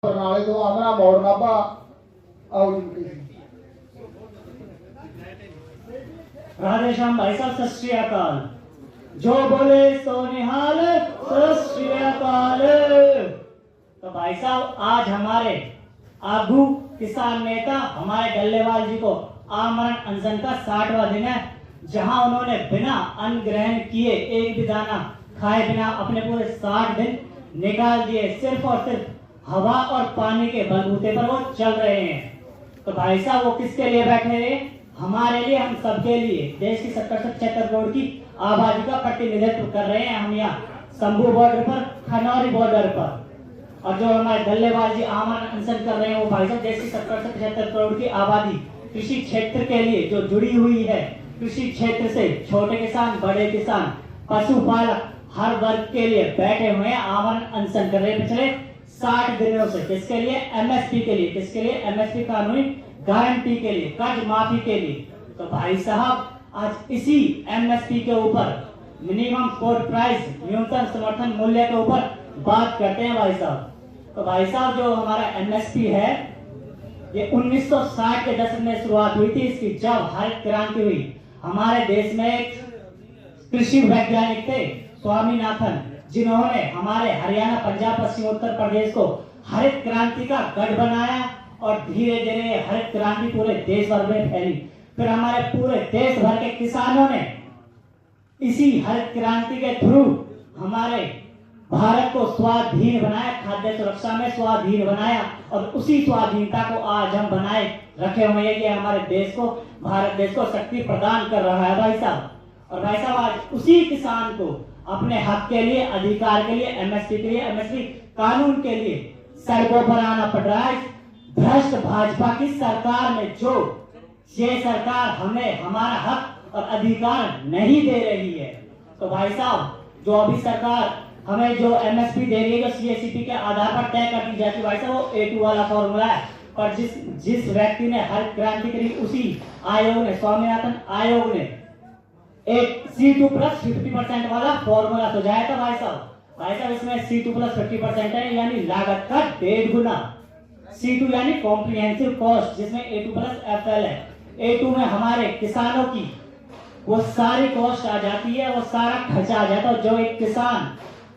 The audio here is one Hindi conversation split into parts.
नाले तो आमना मोड़ना पा आओ राधे श्याम भाई साहब सत श्री अकाल। जो बोले सो निहाल सत श्री अकाल। तो भाई साहब आज हमारे आगू किसान नेता हमारे डल्लेवाल जी को आमरण अनशन का 60वां दिन है, जहां उन्होंने बिना अन्न ग्रहण किए एक भी दाना खाए बिना अपने पूरे 60 दिन निकाल दिए। सिर्फ और सिर्फ हवा और पानी के बलबूते पर वो चल रहे हैं। तो भाई साहब वो किसके लिए बैठे हैं? हमारे लिए, हम सबके लिए। देश की 70 से 75 करोड़ की आबादी का प्रतिनिधित्व कर रहे हैं हम यहाँ शंभू बॉर्डर पर, खनौरी बॉर्डर पर। और जो हमारे डल्लेवाल जी आमरण अनशन कर रहे हैं वो भाई साहब देश की 70 से 75 करोड़ की आबादी कृषि क्षेत्र के लिए जो जुड़ी हुई है, कृषि क्षेत्र से छोटे किसान, बड़े किसान, पशुपालक, हर वर्ग के लिए बैठे हुए हैं, आमरण अनशन कर रहे हैं पिछले 60 दिनों से। किसके लिए? एमएसपी के लिए। किसके लिए? एमएसपी कानूनी गारंटी के लिए, कर्ज माफी के लिए। तो भाई साहब आज इसी एमएसपी के ऊपर, मिनिमम सपोर्ट प्राइस, न्यूनतम समर्थन मूल्य के ऊपर बात करते हैं भाई साहब। तो भाई साहब जो हमारा एमएसपी है ये 1960 के दशक में शुरुआत हुई थी इसकी, जब हरित क्रांति हुई। हमारे देश में एक कृषि वैज्ञानिक थे स्वामीनाथन, जिन्होंने हमारे हरियाणा, पंजाब, पश्चिम उत्तर प्रदेश को हरित क्रांति का गढ़ बनाया और धीरे धीरे हरित क्रांति पूरे देश भर में फैली। फिर हमारे पूरे देश भर के किसानों ने इसी हरित क्रांति के थ्रू हमारे भारत को स्वाधीन बनाया, खाद्य सुरक्षा में स्वाधीन बनाया। और उसी स्वाधीनता को आज हम बनाए रखे हुए हैं कि हमारे देश को, भारत देश को शक्ति प्रदान कर रहा है भाई साहब। और भाई साहब आज उसी किसान को अपने हक के लिए, अधिकार के लिए, एमएसपी के लिए, एमएसपी कानून के लिए सड़कों पर आना पड़ रहा है। भ्रष्ट भाजपा की सरकार में जो ये सरकार हमें हमारा हक और अधिकार नहीं दे रही है। तो भाई साहब जो अभी सरकार हमें जो एमएसपी दे रही है, जो सीएससीपी के आधार पर तय कर दी जाती है भाई साहब, वो A2 वाला फॉर्मूला है। और जिस व्यक्ति ने हरित क्रांति करी उसी आयोग ने, स्वामीनाथन आयोग ने एक C2 प्लस 50% वाला फॉर्मूला सुझाया था भाई साहब। भाई साहब इसमें C2 प्लस 50% है, यानी लागत का 1.5 गुना। C2 यानी कॉम्प्रिहेंसिव कॉस्ट, जिसमें A2 प्लस FL है। A2 में हमारे किसानों की वो सारी कॉस्ट आ जाती है, वो सारा खर्चा आ जाता है जो एक किसान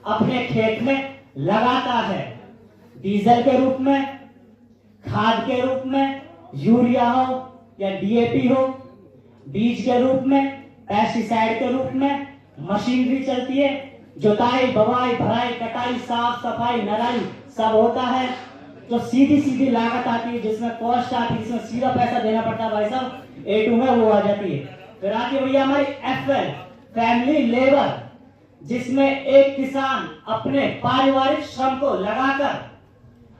अपने खेत में लगाता है, डीजल के रूप में, खाद के रूप में, यूरिया हो या DAP हो, बीज के रूप में, पेस्टिसाइड के रूप में, मशीनरी चलती है, जुताई, बवाई, भराई, कटाई, साफ सफाई, नराई सब होता है। जो सीधी सीधी लागत आती है, जिसमें कॉस्ट आती है, जिसमें सीधा पैसा देना पड़ता है भाई साहब, A2 में वो आ जाती है। फिर आती है भैया हमारी FL, फैमिली लेबर, जिसमें एक किसान अपने पारिवारिक श्रम को लगाकर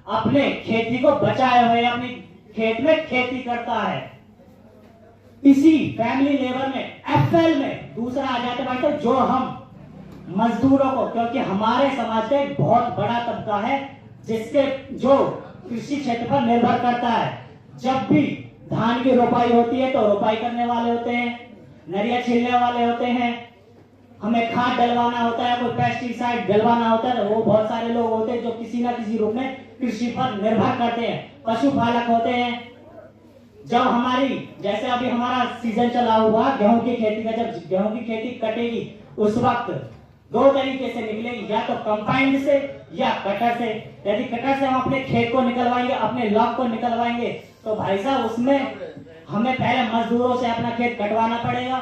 अपने खेती को बचाए हुए अपनी खेत में खेती करता है। इसी फैमिली लेबर में, FL में दूसरा आ जाता है भाई साहब जो हम मजदूरों को, क्योंकि हमारे समाज का एक बहुत बड़ा तबका है जिसके जो कृषि क्षेत्र पर निर्भर करता है। जब भी धान की रोपाई होती है तो रोपाई करने वाले होते हैं, नरिया छीलने वाले होते हैं, हमें खाद डलवाना होता है, कोई पेस्टिसाइड डलवाना होता है, तो वो बहुत सारे लोग होते हैं जो किसी ना किसी रूप में कृषि पर निर्भर करते हैं। पशुपालक होते हैं। जब हमारी, जैसे अभी हमारा सीजन चला हुआ गेहूं की खेती का, जब गेहूं की खेती कटेगी उस वक्त 2 तरीके से निकलेगी, या तो कंपाइंड से या कटर से। यदि कटर से हम अपने खेत को निकलवाएंगे, अपने लॉक को निकलवाएंगे, तो भाई साहब उसमें हमें पहले मजदूरों से अपना खेत कटवाना पड़ेगा,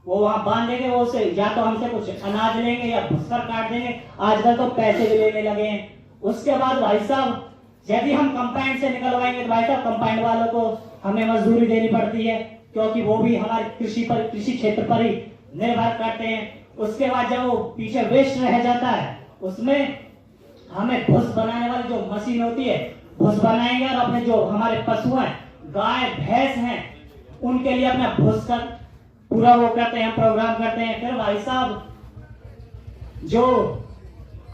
वो वहां बांधेंगे, वो उसे या तो हमसे कुछ अनाज लेंगे या भूस्कर काट देंगे, आजकल तो पैसे भी लेने लगे हैं। उसके बाद भाई साहब यदि हम कंपाइंड से निकलवाएंगे तो भाई साहब कंपाइंड वालों को हमें मजदूरी देनी पड़ती है, क्योंकि वो भी हमारे कृषि क्षेत्र पर ही निर्भर करते हैं। उसके बाद जब वो पीछे वेस्ट रह जाता है, उसमें हमें भूस बनाने वाली जो मशीन होती है, भूस बनाएंगे और अपने जो हमारे पशु हैं, गाय भैंस हैं, उनके लिए अपना भूस का पूरा वो करते हैं, प्रोग्राम करते हैं। फिर भाई साहब जो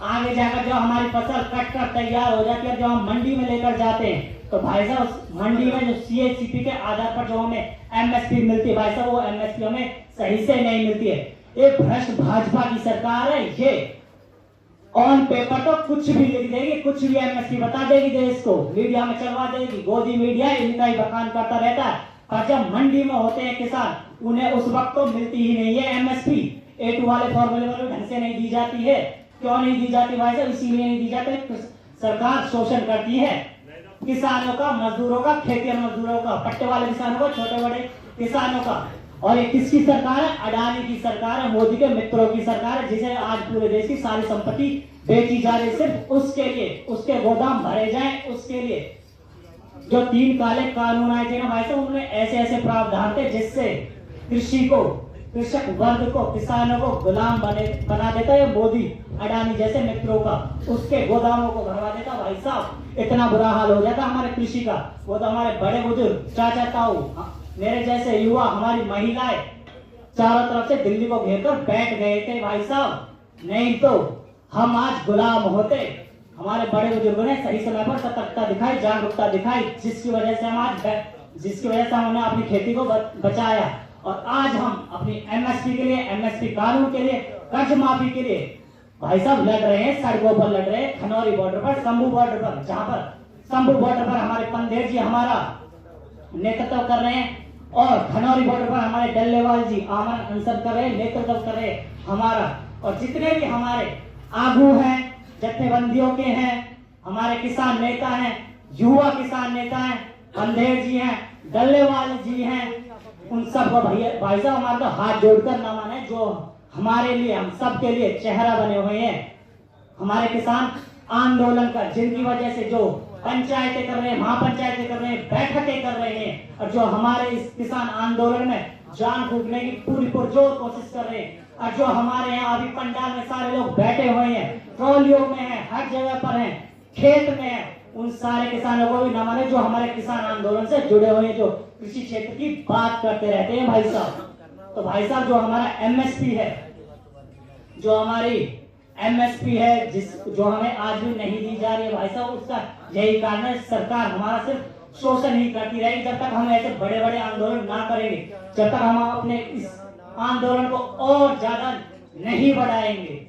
आगे जाकर जो हमारी फसल कट कर तैयार हो जाती है, जो हम मंडी में लेकर जाते हैं, तो भाई साहब उस मंडी में जो CHCP के आधार पर जो हमें MSP मिलती है भाई साहब, वो MSP हमें सही से नहीं मिलती है। एक भ्रष्ट भाजपा की सरकार है ये, ऑन पेपर तो कुछ भी लिख देगी, कुछ भी एमएसपी बता देगी देश को, मीडिया में चलवा देगी। गोदी मीडिया इनका ही बखान करता रहता है, और जब मंडी में होते हैं किसान उन्हें उस वक्त तो मिलती ही नहीं है एमएसपी। A2 वाले फॉर्मूले में ढंग से नहीं दी जाती है। क्यों नहीं दी जाती भाई साहब? इसीलिए नहीं दी जाती, सरकार शोषण करती है किसानों का, मजदूरों का, खेती मजदूरों का, पट्टे वाले किसानों का, छोटे बड़े किसानों का। और ये किसकी सरकार है? अडानी की सरकार है, मोदी के मित्रों की सरकार है, जिसे आज पूरे देश की सारी संपत्ति बेची जा रही है सिर्फ उसके लिए, उसके गोदाम भरे जाएं उसके लिए। जो 3 काले कानून आए थे ना भाई साहब, उनमें ऐसे ऐसे प्रावधान थे जिससे कृषि को, कृषक वर्ग को, किसानों को गुलाम बना देता है मोदी अडानी जैसे मित्रों का, उसके गोदामों को भरवा देता भाई साहब। इतना बुरा हाल हो जाता हमारे कृषि का। वो तो हमारे बड़े बुजुर्ग, चाचा ताऊ, मेरे जैसे युवा, हमारी महिलाएं चारों तरफ से दिल्ली को घेरकर बैठ गए थे भाई साहब, नहीं तो हम आज गुलाम होते। हमारे बड़े बुजुर्गों ने सही समय पर सतर्कता दिखाई, जागरूकता दिखाई, जिसकी वजह से हमने अपनी खेती को बचाया। और आज हम अपनी एमएसपी के लिए, एमएसपी कानून के लिए, कर्ज माफी के लिए भाई साहब लड़ रहे हैं, सड़कों पर लड़ रहे हैं, खनौरी बॉर्डर पर, शंभू बॉर्डर पर, जहां पर शंभू बॉर्डर पर हमारे पंदेर जी हमारा नेतृत्व कर रहे हैं, और खनौरी बॉर्डर पर हमारे डल्लेवाल जी आमरण अनशन कर रहे हैं, नेतृत्व कर रहे हैं हमारा। और जितने भी हमारे आगू हैं, जत्थेबंदियों के हैं, हमारे किसान नेता हैं, युवा किसान नेता हैं, पंदेर जी हैं, डल्लेवाल जी हैं, उन सब को भैया भाई साहब हमारे तो हाथ जोड़कर नमन है, जो हमारे लिए, हम सब के लिए चेहरा बने हुए हैं। हमारे किसान आंदोलन का, जिनकी वजह से जो पंचायतें कर रहे हैं, महापंचायतें कर रहे हैं, बैठकें कर रहे हैं, और जो हमारे इस किसान आंदोलन में जान फूंकने की पूरी पुरजोर कोशिश कर रहे हैं, और जो हमारे यहाँ अभी पंडाल में सारे लोग बैठे हुए हैं, ट्रॉलियों में हैं, हर जगह पर हैं, खेत में हैं, उन सारे किसानों को भी नमन है जो हमारे किसान आंदोलन से जुड़े हुए हैं, जो कृषि क्षेत्र की बात करते रहते हैं भाई साहब। तो भाई साहब जो हमारा एमएसपी है, जो हमारी एमएसपी है, जो हमें आज भी नहीं दी जा रही है भाई साहब, उसका यही कारण है, सरकार हमारा सिर्फ शोषण ही करती रहेगी। जब तक हम ऐसे बड़े बड़े आंदोलन ना करेंगे, जब तक हम अपने इस आंदोलन को और ज्यादा नहीं बढ़ाएंगे,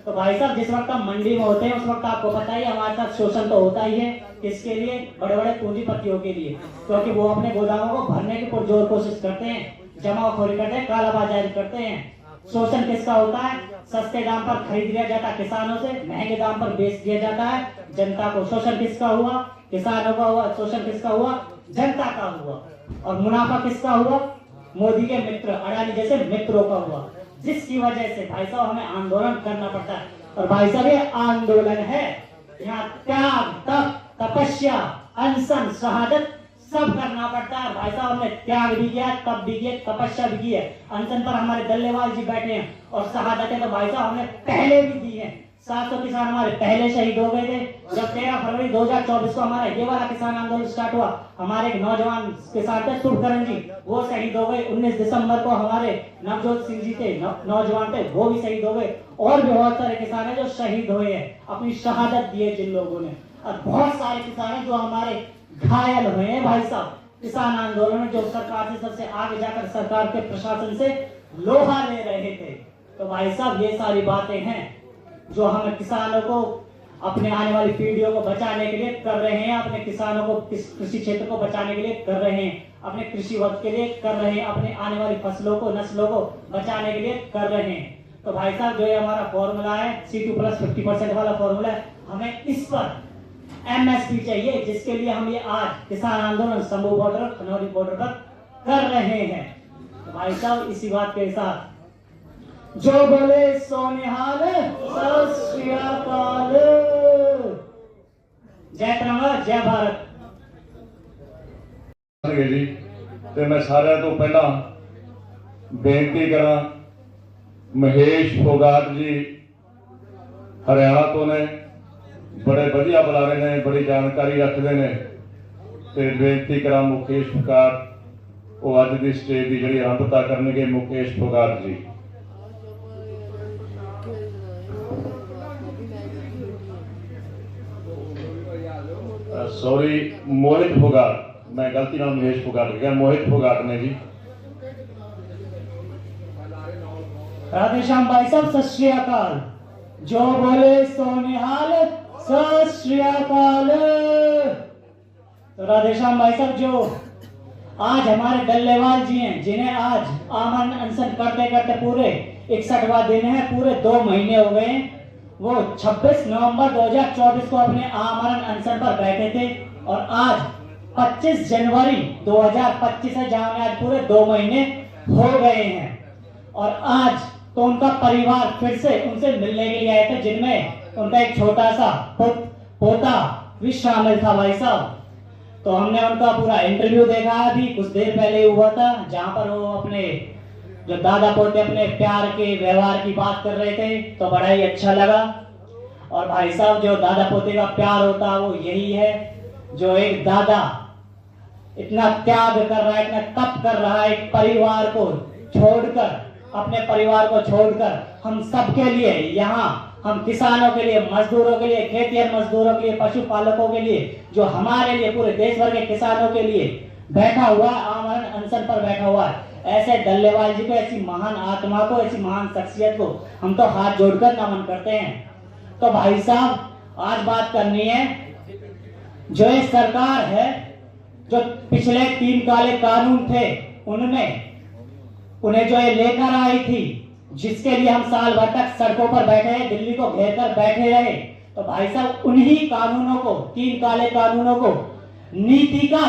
तो भाई साहब जिस वक्त हम मंडी में होते हैं उस वक्त आपको पता ही हमारे साथ शोषण तो होता ही है। किसके लिए? बड़े बड़े पूंजीपतियों के लिए, क्योंकि वो अपने गोदामों को भरने की पुरजोर कोशिश करते हैं, जमाखोरी करते हैं, कालाबाजारी करते हैं। शोषण किसका होता है? सस्ते दाम पर खरीद लिया जाता है किसानों से, महंगे दाम पर बेच दिया जाता है जनता को। शोषण किसका हुआ? किसानों का हुआ। शोषण किसका हुआ? जनता का हुआ। और मुनाफा किसका हुआ? मोदी के मित्र, अडानी जैसे मित्रों का हुआ, जिसकी वजह से भाई साहब हमें आंदोलन करना पड़ता है। और भाई साहब ये आंदोलन है, यहाँ त्याग, तप, तपस्या, अनशन, शहादत सब करना पड़ता है। भाई साहब हमने त्याग भी किया, तप भी किया, तपस्या भी की है। अनशन पर हमारे डल्लेवाल जी बैठे हैं, और शहादतें तो भाई साहब हमने पहले भी दी है। 700 किसान हमारे पहले शहीद हो गए थे। जब 13 फरवरी 2024 को हमारा ये वाला किसान आंदोलन स्टार्ट हुआ, हमारे एक नौजवान किसान थे शुभकरण जी, वो शहीद हो गए। 19 दिसंबर को हमारे नवजोत सिंह जी थे, नौजवान थे, वो भी शहीद हो गए। और भी बहुत सारे किसान हैं जो शहीद हुए हैं, अपनी शहादत दी है जिन लोगों ने। और बहुत सारे किसान हैं जो हमारे घायल हुए हैं भाई साहब किसान आंदोलन में, जो सरकार से सबसे आगे जाकर सरकार के प्रशासन से लोहा ले रहे थे। तो भाई साहब ये सारी बातें हैं जो हम किसानों को, अपने आने वाली पीढ़ियों को बचाने के लिए कर रहे हैं, अपने किसानों को, कृषि क्षेत्र को बचाने के लिए कर रहे हैं, अपने कृषि वर्ग के लिए कर रहे हैं, अपने आने वाली फसलों को, नस्लों को बचाने के लिए कर रहे हैं। तो भाई साहब जो ये हमारा फॉर्मूला है C2+ 50% वाला फॉर्मूला है, हमें इस पर एमएसपी चाहिए, जिसके लिए हम ये आज किसान आंदोलन शंभू बॉर्डर, खनौरी बॉर्डर पर कर रहे हैं। तो भाई साहब इसी बात के साथ जो बोले सो निहाल, सत श्री अकाल। जय तिरंगा, जय भारत। जी ते मैं सारे तो पहला बेनती करा, महेश फोगाट जी हरियाणा तो ने, बड़े वधिया बुलारे ने, बड़ी जानकारी रखते हैं, ते बेनती करा मुकेश फोगाट वो अज की स्टेज की जी आरंभता करनगे। मुकेश फोगाट जी। सॉरी, मोहित फोगाट, मैं गलती नाल महेश फोगाट गया, मोहित फोगाट ने जी। राधे श्याम भाई साहब, सत श्री अकाल। जो बोले सो निहाल, सत श्री अकाल। तो राधेश्याम भाई साहब, जो आज हमारे डल्लेवाल जी हैं, जिन्हें आज आमरण अनशन करते करते पूरे 61वां दिन है, पूरे 2 महीने हो गए हैं, वो 26 नवंबर 2024 को अपने आमरण अनशन पर बैठे थे और आज 25 जनवरी 2025 है, जहां में आज पूरे 2 महीने हो गए हैं। और आज तो उनका परिवार फिर से उनसे मिलने के लिए आए थे, जिनमें उनका एक छोटा सा पोता भी शामिल था भाई साहब। तो हमने उनका पूरा इंटरव्यू देखा, अभी कुछ देर पहले हुआ था, जहां पर वो अपने जो दादा पोते अपने प्यार के व्यवहार की बात कर रहे थे, तो बड़ा ही अच्छा लगा। और भाई साहब, जो दादा पोते का प्यार होता है वो यही है, जो एक दादा इतना त्याग कर रहा है, इतना तप कर रहा है, एक परिवार को छोड़कर, अपने परिवार को छोड़कर हम सबके लिए, यहाँ हम किसानों के लिए, मजदूरों के लिए, खेतिहर मजदूरों के लिए, पशुपालकों के लिए, जो हमारे लिए, पूरे देश भर के किसानों के लिए बैठा हुआ है, आमरण अनशन पर बैठा हुआ है, ऐसे डल्लेवाल जी को, ऐसी महान आत्मा को, ऐसी महान शख्सियत को हम तो हाथ जोड़कर नमन करते हैं। तो भाई साहब, आज बात करनी है, जो ये सरकार है, जो पिछले 3 काले कानून थे, उनमें उन्हें जो ये लेकर आई थी, जिसके लिए हम साल भर तक सड़कों पर बैठे हैं, दिल्ली को घेर कर बैठे रहे, तो भाई साहब उन्हीं कानूनों को, 3 काले कानूनों को नीति का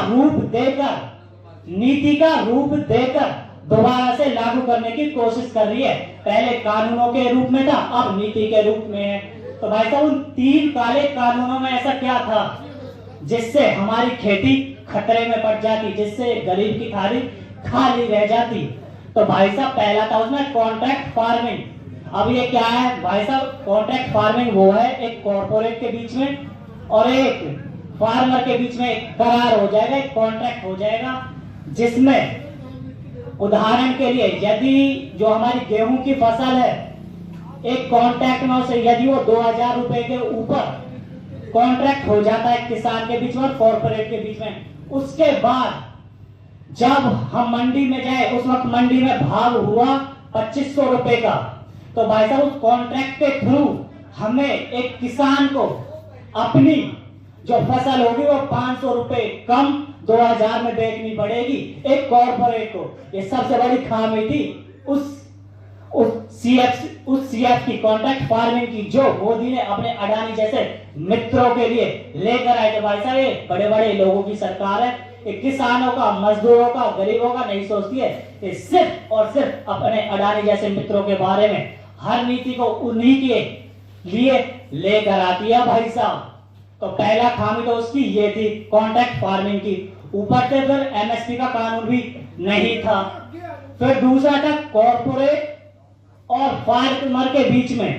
रूप देकर दोबारा से लागू करने की कोशिश कर रही है। पहले कानूनों के रूप में था, अब नीति के रूप में है। तो भाई साहब, उन 3 काले कानूनों में ऐसा क्या था जिससे हमारी खेती खतरे में पड़ जाती, जिससे गरीब की थाली खाली रह जाती? तो भाई साहब, पहला था उसमें कॉन्ट्रैक्ट फार्मिंग। अब ये क्या है भाई साहब? कॉन्ट्रैक्ट फार्मिंग वो है, एक कॉर्पोरेट के बीच में और एक फार्मर के बीच में एक करार हो जाएगा, एक कॉन्ट्रैक्ट हो जाएगा, जिसमें उदाहरण के लिए यदि जो हमारी गेहूं की फसल है, एक कॉन्ट्रैक्ट में उसे यदि वो 2000 रुपए के ऊपर कॉन्ट्रैक्ट हो जाता है किसान के बीच में और कॉर्पोरेट के बीच में, उसके बाद जब हम मंडी में जाए, उस वक्त मंडी में भाव हुआ 2500 रुपए का, तो भाई साहब उस कॉन्ट्रैक्ट के थ्रू हमें एक किसान को अपनी जो फसल होगी वो 500 रुपए कम 2000 में बेचनी पड़ेगी एक कॉर्पोरेट को। ये सबसे बड़ी खामी थी उस सीएफ की, कॉन्ट्रैक्ट फार्मिंग की, जो मोदी ने अपने अडानी जैसे मित्रों के लिए लेकर आए थे। भाई साहब, ये बड़े बड़े लोगों की सरकार है, किसानों का, मजदूरों का, गरीबों का नहीं सोचती है। ये सिर्फ और सिर्फ अपने अडानी जैसे मित्रों के बारे में हर नीति को उन्हीं के लिए लेकर आती है भाई साहब। तो पहला खामी तो उसकी ये थी, कॉन्ट्रैक्ट फार्मिंग की। ऊपर से फिर एमएसपी का कानून भी नहीं था। फिर दूसरा था कॉर्पोरेट और फार्मर के बीच में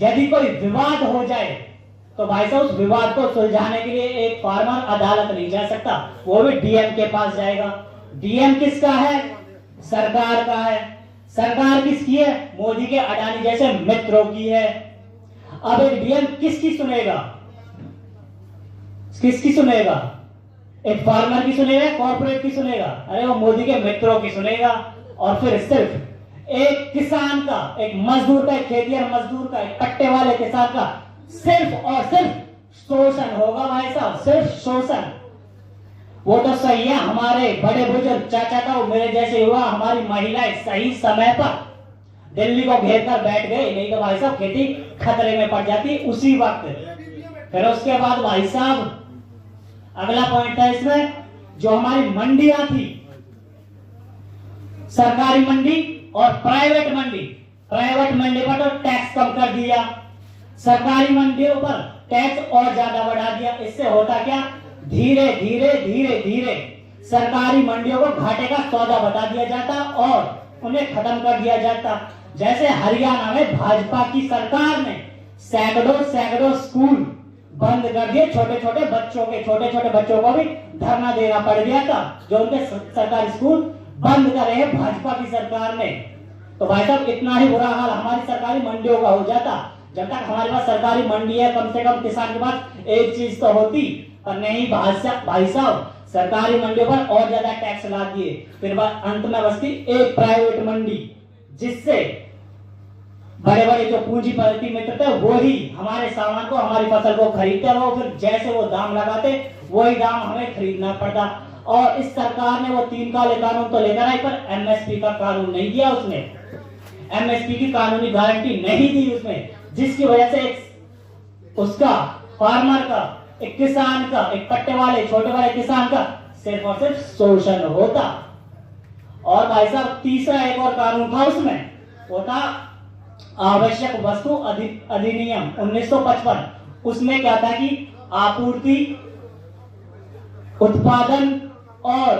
यदि कोई विवाद हो जाए तो भाई साहब उस विवाद को सुलझाने के लिए एक फार्मर अदालत नहीं जा सकता, वो भी डीएम के पास जाएगा। डीएम किसका है? सरकार का है। सरकार किसकी है? मोदी के अडानी जैसे मित्रों की है। अब एक डीएम किसकी सुनेगा? किसकी सुनेगा? एक फार्मर की सुनेगा, कॉर्पोरेट की सुनेगा? अरे वो मोदी के मित्रों की सुनेगा। और फिर सिर्फ एक किसान का, एक मजदूर का, एक खेतिहर मजदूर का, एक पट्टे वाले किसान का सिर्फ और सिर्फ शोषण होगा भाई साहब, सिर्फ शोषण। वो तो सही है, हमारे बड़े बुजुर्ग चाचा का वो मेरे जैसे हुआ, हमारी महिलाएं सही समय पर दिल्ली को घेर कर बैठ गए, नहीं तो भाई साहब खेती खतरे में पड़ जाती उसी वक्त। फिर उसके बाद भाई साहब अगला पॉइंट था इसमें, जो हमारी मंडियां थी, सरकारी मंडी और प्राइवेट मंडी। प्राइवेट मंडी पर तो टैक्स कम कर दिया, सरकारी मंडियों पर टैक्स और ज्यादा बढ़ा दिया। इससे होता क्या? धीरे धीरे धीरे धीरे सरकारी मंडियों को घाटे का सौदा बता दिया जाता और उन्हें खत्म कर दिया जाता। जैसे हरियाणा में भाजपा की सरकार ने सैकड़ों स्कूल बंद कर दिए, छोटे छोटे बच्चों को भी धरना देना पड़ गया था, जो उनके सरकारी स्कूल बंद करे है भाजपा की सरकार ने। तो भाई साहब इतना ही बुरा हाल हमारी सरकारी मंडियों का हो जाता। जब तक हमारे पास सरकारी मंडी है, कम से कम किसान के पास एक चीज तो होती, पर नहीं भाई साहब सरकारी मंडियों पर और ज्यादा टैक्स ला दिए। फिर अंत में बचती एक प्राइवेट मंडी, जिससे बड़े बड़े जो पूंजीपति मित्र थे वो ही हमारे सामान को, हमारी फसल को खरीदते और वो फिर जैसे वो दाम लगाते वही दाम हमें खरीदना पड़ता। और इस सरकार ने वो 3 काले कानून तो लेकर आई, पर एमएसपी का कानून नहीं दिया उसने, एमएसपी की कानूनी गारंटी नहीं दी उसमें, जिसकी वजह से उसका फार्मर का, एक किसान का, एक पट्टे वाले छोटे वाले किसान का सिर्फ और सिर्फ शोषण होता। और भाई साहब तीसरा एक और कानून था उसमें, वो था आवश्यक वस्तु अधिनियम 1955। उसमें क्या था कि आपूर्ति, उत्पादन और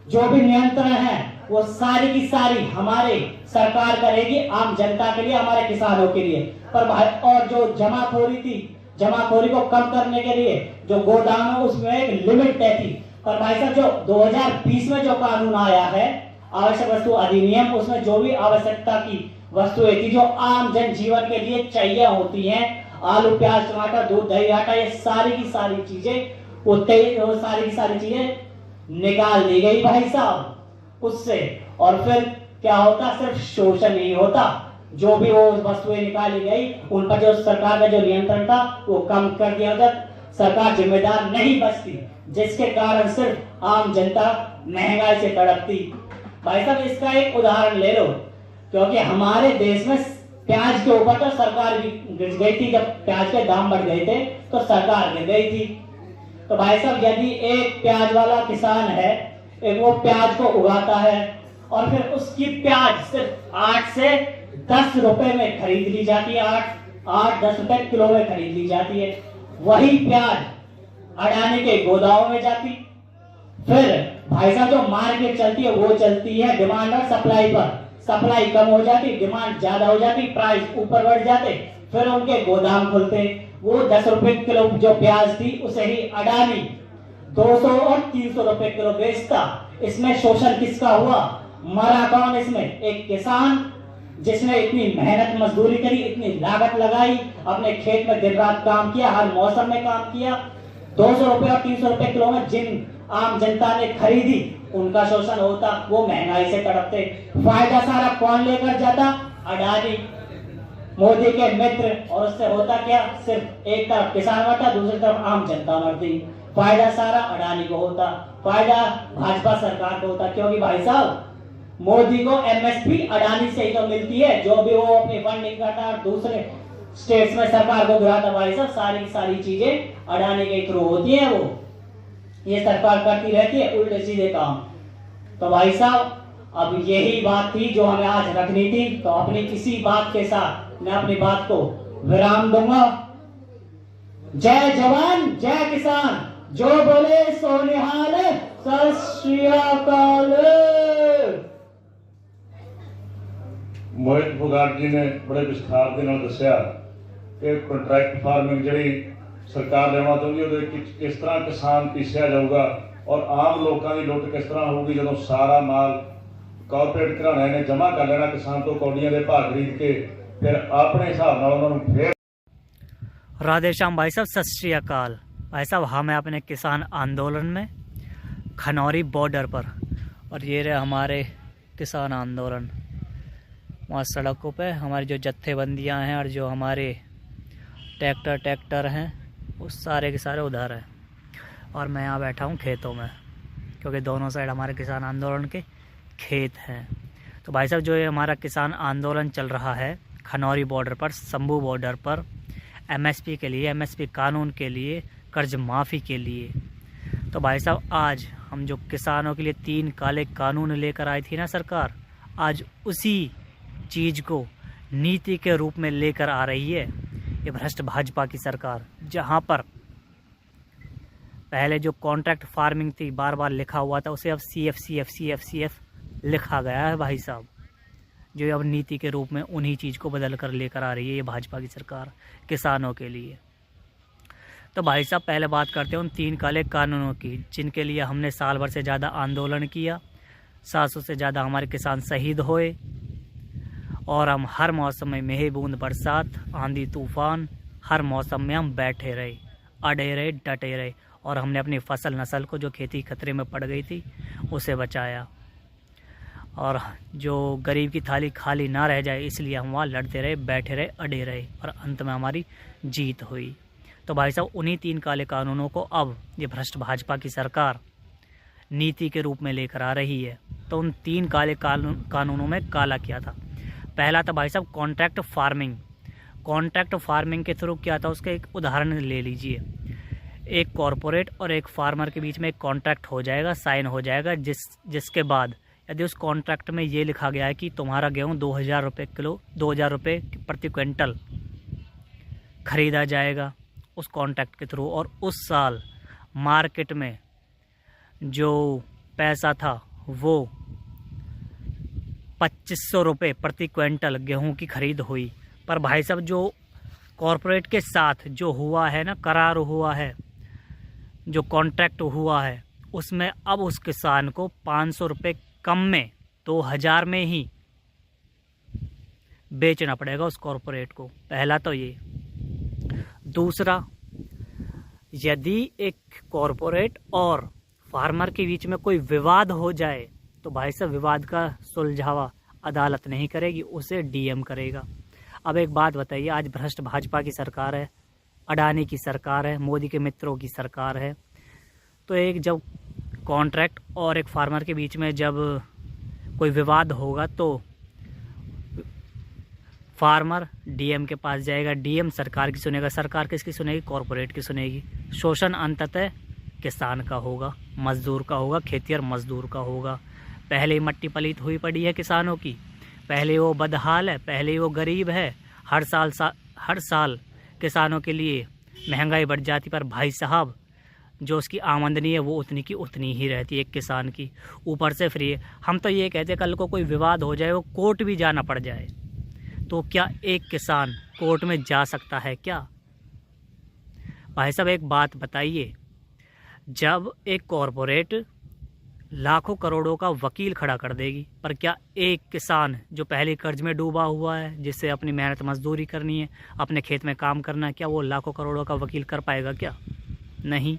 जो भी नियंत्रण है वो सारी की सारी हमारे सरकार करेगी, आम जनता के लिए, हमारे किसानों के लिए। पर भाई और जो जमाखोरी थी, जमाखोरी को कम करने के लिए जो गोदाम है उसमें एक लिमिट तय थी। पर भाई साहब जो 2020 में जो कानून आया है आवश्यक वस्तु अधिनियम, उसमें जो भी आवश्यकता की वस्तुएं थी जो आम जन जीवन के लिए चाहिए होती हैं, आलू प्याज टमाटर दूध दही आटा, ये सारी की सारी चीजें वो सारी की सारी चीजें निकाल दी गई भाई साहब उससे। और फिर क्या होता, सिर्फ शोषण ही होता। जो भी वो वस्तुएं निकाली गई उन पर जो सरकार का जो नियंत्रण था वो कम कर दिया जाता, सरकार जिम्मेदार नहीं बचती, जिसके कारण सिर्फ आम जनता महंगाई से तड़पती। भाई साहब इसका एक उदाहरण ले लो, क्योंकि हमारे देश में प्याज के ऊपर तो सरकार गिर गई थी, जब प्याज के दाम बढ़ गए थे तो सरकार गिर गई थी। तो भाई साहब यदि एक प्याज वाला किसान है, एक वो प्याज को उगाता है और फिर उसकी प्याज सिर्फ 8 से 10 रुपए में खरीद ली जाती है, 8-10 रुपए किलो में खरीद ली जाती है, वही प्याज अडानी के गोदामों में जाती। फिर भाई साहब जो मार्केट चलती है वो चलती है डिमांड और सप्लाई पर, सप्लाई कम हो जाती, डिमांड ज्यादा हो जाती, प्राइस ऊपर बढ़ जाते, फिर उनके गोदाम खुलते, वो 10 रुपए किलो जो प्याज थी उसे ही अडानी 200 और 300 रुपए किलो बेचता। इसमें शोषण किसका हुआ, मरा कौन इसमें, एक किसान जिसने इतनी मेहनत मजदूरी करी, इतनी लागत लगाई, अपने खेत में दिन रात काम किया, हर मौसम में काम किया, 200 रुपए और 300 रुपए किलो में जिन आम जनता ने खरीदी उनका शोषण होता, वो महंगाई से तड़पते। फायदा सारा कौन लेकर जाता, अडानी, मोदी के मित्र। और उससे होता क्या, सिर्फ एक तरफ किसान मरता, दूसरी तरफ आम जनता मरती। फायदा सारा अडानी को होता, फायदा भाजपा सरकार को होता, क्योंकि भाई साहब मोदी को एमएसपी अडानी से ही तो मिलती है, जो भी वो अपनी फंडिंग करता है दूसरे स्टेट्स में सरकार को गिराता। भाई साहब सारी सारी चीजें अडानी के थ्रू होती है, वो ये सरकार करती रहती है उल्टे सीधे काम। तो भाई साहब अब यही बात थी जो हमें आज रखनी थी, तो अपनी इसी बात के साथ मैं अपनी बात को विराम दूंगा। जय जवान जय किसान, जो बोले सो निहाल, सत श्री अकाल। मोहित फोगाट जी ने बड़े विस्तार ਦੇ ਨਾਲ ਦੱਸਿਆ ਕਿ ਕੰਟਰੈਕਟ ਫਾਰਮਿੰਗ ਜਿਹੜੀ ਸਰਕਾਰ ਲੈਣਾ ਚਾਹੁੰਦੀ ਉਹਦੇ ਵਿੱਚ ਕਿਸ ਤਰ੍ਹਾਂ ਕਿਸਾਨ ਪੀਸਿਆ ਜਾਊਗਾ ਔਰ ਆਮ ਲੋਕਾਂ ਦੀ ਲੁੱਟ ਕਿਸ ਤਰ੍ਹਾਂ ਹੋਊਗੀ ਜਦੋਂ ਸਾਰਾ ਮਾਲ ਕਾਰਪੋਰੇਟ ਘਰਾਣਿਆਂ ਨੇ ਜਮ੍ਹਾਂ ਕਰ ਲੈਣਾ ਕਿਸਾਨ ਤੋਂ ਕੌਡੀਆਂ ਦੇ ਭਾਅ ਖਰੀਦ ਕੇ ਫਿਰ ਆਪਣੇ ਹਿਸਾਬ ਨਾਲ ਉਹਨਾਂ ਨੂੰ ਫੇਰ। राधे श्याम भाई साहब, सत श्री अकाल। भाई साहब हम हैं अपने किसान आंदोलन में खनौरी बॉर्डर पर, और ये रहे हमारे किसान आंदोलन। वहाँ सड़कों पे हमारी जो जत्थेबंदियाँ हैं और जो हमारे ट्रैक्टर हैं वो सारे के सारे उधर हैं, और मैं यहाँ बैठा हूँ खेतों में, क्योंकि दोनों साइड हमारे किसान आंदोलन के खेत हैं। तो भाई साहब जो ये हमारा किसान आंदोलन चल रहा है खनौरी बॉर्डर पर, शंभू बॉर्डर पर, एमएसपी के लिए, एमएसपी कानून के लिए, कर्ज माफ़ी के लिए। तो भाई साहब आज हम जो किसानों के लिए 3 काले कानून लेकर आई थी ना सरकार, आज उसी चीज़ को नीति के रूप में लेकर आ रही है ये भ्रष्ट भाजपा की सरकार। जहां पर पहले जो कॉन्ट्रैक्ट फार्मिंग थी बार बार लिखा हुआ था, उसे अब CF लिखा गया है भाई साहब, जो अब नीति के रूप में उन्हीं चीज़ को बदल कर लेकर आ रही है ये भाजपा की सरकार किसानों के लिए। तो भाई साहब पहले बात करते हैं उन 3 काले कानूनों की, जिनके लिए हमने साल भर से ज़्यादा आंदोलन किया, 700 से ज़्यादा हमारे किसान शहीद हुए, और हम हर मौसम में मेह बूंद बरसात आंधी तूफान हर मौसम में हम बैठे रहे, अड़े रहे, डटे रहे, और हमने अपनी फसल नस्ल को जो खेती खतरे में पड़ गई थी उसे बचाया। और जो गरीब की थाली खाली ना रह जाए इसलिए हम वहाँ लड़ते रहे, बैठे रहे, अड़े रहे और अंत में हमारी जीत हुई। तो भाई साहब उन्हीं 3 काले कानूनों को अब ये भ्रष्ट भाजपा की सरकार नीति के रूप में लेकर आ रही है। तो उन 3 काले कानूनों में काला क्या था? पहला था भाई साहब कॉन्ट्रैक्ट फार्मिंग। कॉन्ट्रैक्ट फार्मिंग के थ्रू क्या था, उसका एक उदाहरण ले लीजिए। एक कॉरपोरेट और एक फार्मर के बीच में एक कॉन्ट्रैक्ट हो जाएगा, साइन हो जाएगा, जिसके बाद यदि उस कॉन्ट्रैक्ट में ये लिखा गया है कि तुम्हारा गेहूँ 2000 रुपये किलो, 2000 रुपये प्रति क्विंटल खरीदा जाएगा उस कॉन्ट्रैक्ट के थ्रू, और उस साल मार्केट में जो पैसा था वो 2500 रुपये प्रति क्विंटल गेहूं की खरीद हुई। पर भाई साहब जो कॉरपोरेट के साथ जो हुआ है ना, करार हुआ है, जो कॉन्ट्रैक्ट हुआ है, उसमें अब उस किसान को 500 रुपये कम में 2000 में ही बेचना पड़ेगा उस कॉरपोरेट को। पहला तो ये। दूसरा, यदि एक कॉरपोरेट और फार्मर के बीच में कोई विवाद हो जाए तो भाई साहब विवाद का सुलझावा अदालत नहीं करेगी, उसे डीएम करेगा। अब एक बात बताइए, आज भ्रष्ट भाजपा की सरकार है, अडानी की सरकार है, मोदी के मित्रों की सरकार है, तो एक जब कॉन्ट्रैक्ट और एक फार्मर के बीच में जब कोई विवाद होगा तो फार्मर डीएम के पास जाएगा, डीएम सरकार की सुनेगा, सरकार किसकी सुनेगी? कॉरपोरेट की सुनेगी। शोषण अंततः किसान का होगा, मजदूर का होगा, खेतिहर मजदूर का होगा। पहले ही मट्टी पलीत हुई पड़ी है किसानों की, पहले वो बदहाल है, पहले वो गरीब है। हर साल किसानों के लिए महंगाई बढ़ जाती, पर भाई साहब जो उसकी आमदनी है वो उतनी की उतनी ही रहती है एक किसान की, ऊपर से फ्री है। हम तो ये कहते हैं कल को कोई विवाद हो जाए, वो कोर्ट भी जाना पड़ जाए, तो क्या एक किसान कोर्ट में जा सकता है क्या? भाई साहब एक बात बताइए, जब एक कॉरपोरेट लाखों करोड़ों का वकील खड़ा कर देगी, पर क्या एक किसान जो पहले कर्ज में डूबा हुआ है, जिससे अपनी मेहनत मजदूरी करनी है, अपने खेत में काम करना है, क्या वो लाखों करोड़ों का वकील कर पाएगा क्या? नहीं।